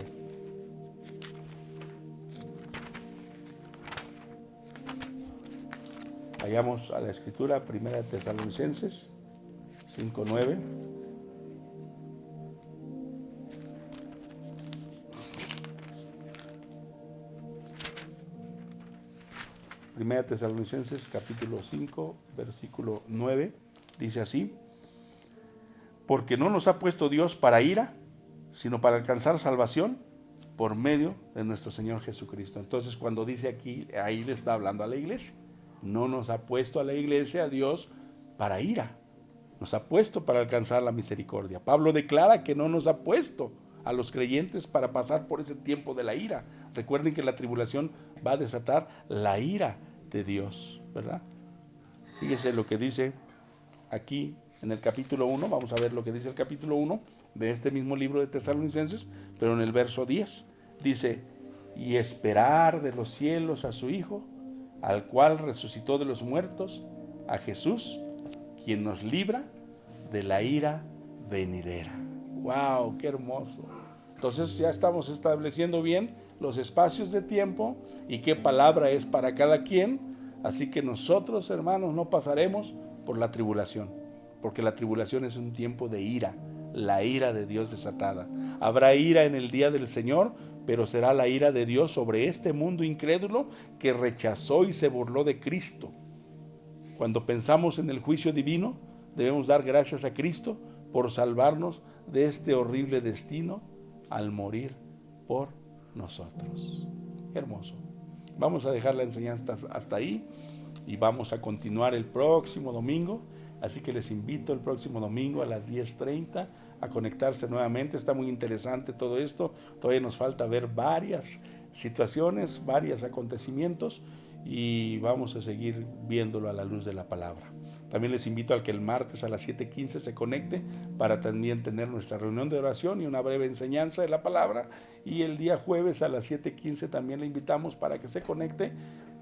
Vayamos a la escritura, 1 Tesalonicenses 5:9. Primera Tesalonicenses capítulo 5, versículo 9, dice así: porque no nos ha puesto Dios para ira, sino para alcanzar salvación por medio de nuestro Señor Jesucristo. Entonces, cuando dice aquí, ahí le está hablando a la iglesia. No nos ha puesto a la iglesia, a Dios, para ira. Nos ha puesto para alcanzar la misericordia. Pablo declara que no nos ha puesto a los creyentes para pasar por ese tiempo de la ira. Recuerden que la tribulación va a desatar la ira de Dios, ¿verdad? Fíjese lo que dice aquí en el capítulo 1, vamos a ver lo que dice el capítulo 1 de este mismo libro de Tesalonicenses, pero en el verso 10 dice: y esperar de los cielos a su Hijo, al cual resucitó de los muertos, a Jesús, quien nos libra de la ira venidera. ¡Wow! ¡Qué hermoso! Entonces ya estamos estableciendo bien los espacios de tiempo y qué palabra es para cada quien. Así que nosotros, hermanos, no pasaremos por la tribulación, porque la tribulación es un tiempo de ira, la ira de Dios desatada. Habrá ira en el día del Señor, pero será la ira de Dios sobre este mundo incrédulo que rechazó y se burló de Cristo. Cuando pensamos en el juicio divino, debemos dar gracias a Cristo por salvarnos de este horrible destino al morir por nosotros. Qué hermoso. Vamos a dejar la enseñanza hasta ahí y vamos a continuar el próximo domingo. Así que les invito el próximo domingo a las 10:30 a conectarse nuevamente. Está muy interesante todo esto. Todavía nos falta ver varias situaciones, varios acontecimientos y vamos a seguir viéndolo a la luz de la palabra. También les invito a que el martes a las 7:15 se conecte para también tener nuestra reunión de oración y una breve enseñanza de la palabra. Y el día jueves a las 7:15 también le invitamos para que se conecte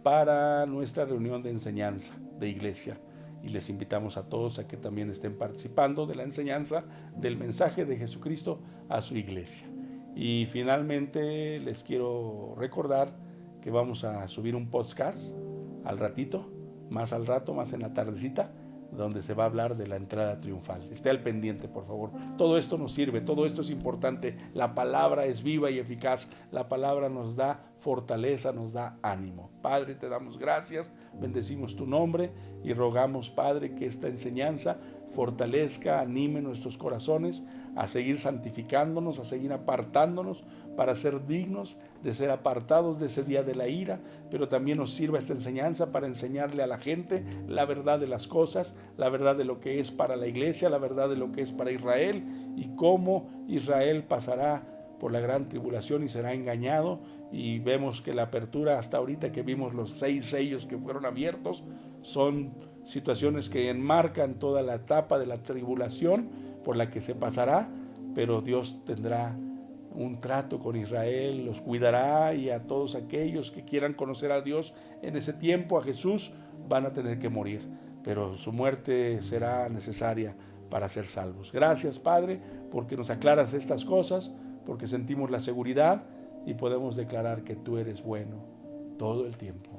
para nuestra reunión de enseñanza de iglesia. Y les invitamos a todos a que también estén participando de la enseñanza del mensaje de Jesucristo a su iglesia. Y finalmente les quiero recordar que vamos a subir un podcast al ratito, más al rato, más en la tardecita, donde se va a hablar de la entrada triunfal. Esté al pendiente, por favor. Todo esto nos sirve, todo esto es importante. La palabra es viva y eficaz. La palabra nos da fortaleza, nos da ánimo. Padre, te damos gracias, bendecimos tu nombre y rogamos, Padre, que esta enseñanza fortalezca, anime nuestros corazones a seguir santificándonos, a seguir apartándonos para ser dignos de ser apartados de ese día de la ira, pero también nos sirva esta enseñanza para enseñarle a la gente la verdad de las cosas, la verdad de lo que es para la iglesia, la verdad de lo que es para Israel y cómo Israel pasará por la gran tribulación y será engañado. Y vemos que la apertura hasta ahorita que vimos los 6 sellos que fueron abiertos son situaciones que enmarcan toda la etapa de la tribulación por la que se pasará, pero Dios tendrá un trato con Israel, los cuidará, y a todos aquellos que quieran conocer a Dios en ese tiempo, a Jesús, van a tener que morir, pero su muerte será necesaria para ser salvos. Gracias, Padre, porque nos aclaras estas cosas, porque sentimos la seguridad y podemos declarar que tú eres bueno todo el tiempo.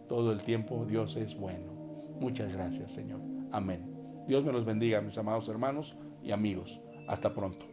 Todo el tiempo Dios es bueno. Muchas gracias, Señor. Amén. Dios me los bendiga, mis amados hermanos y amigos. Hasta pronto.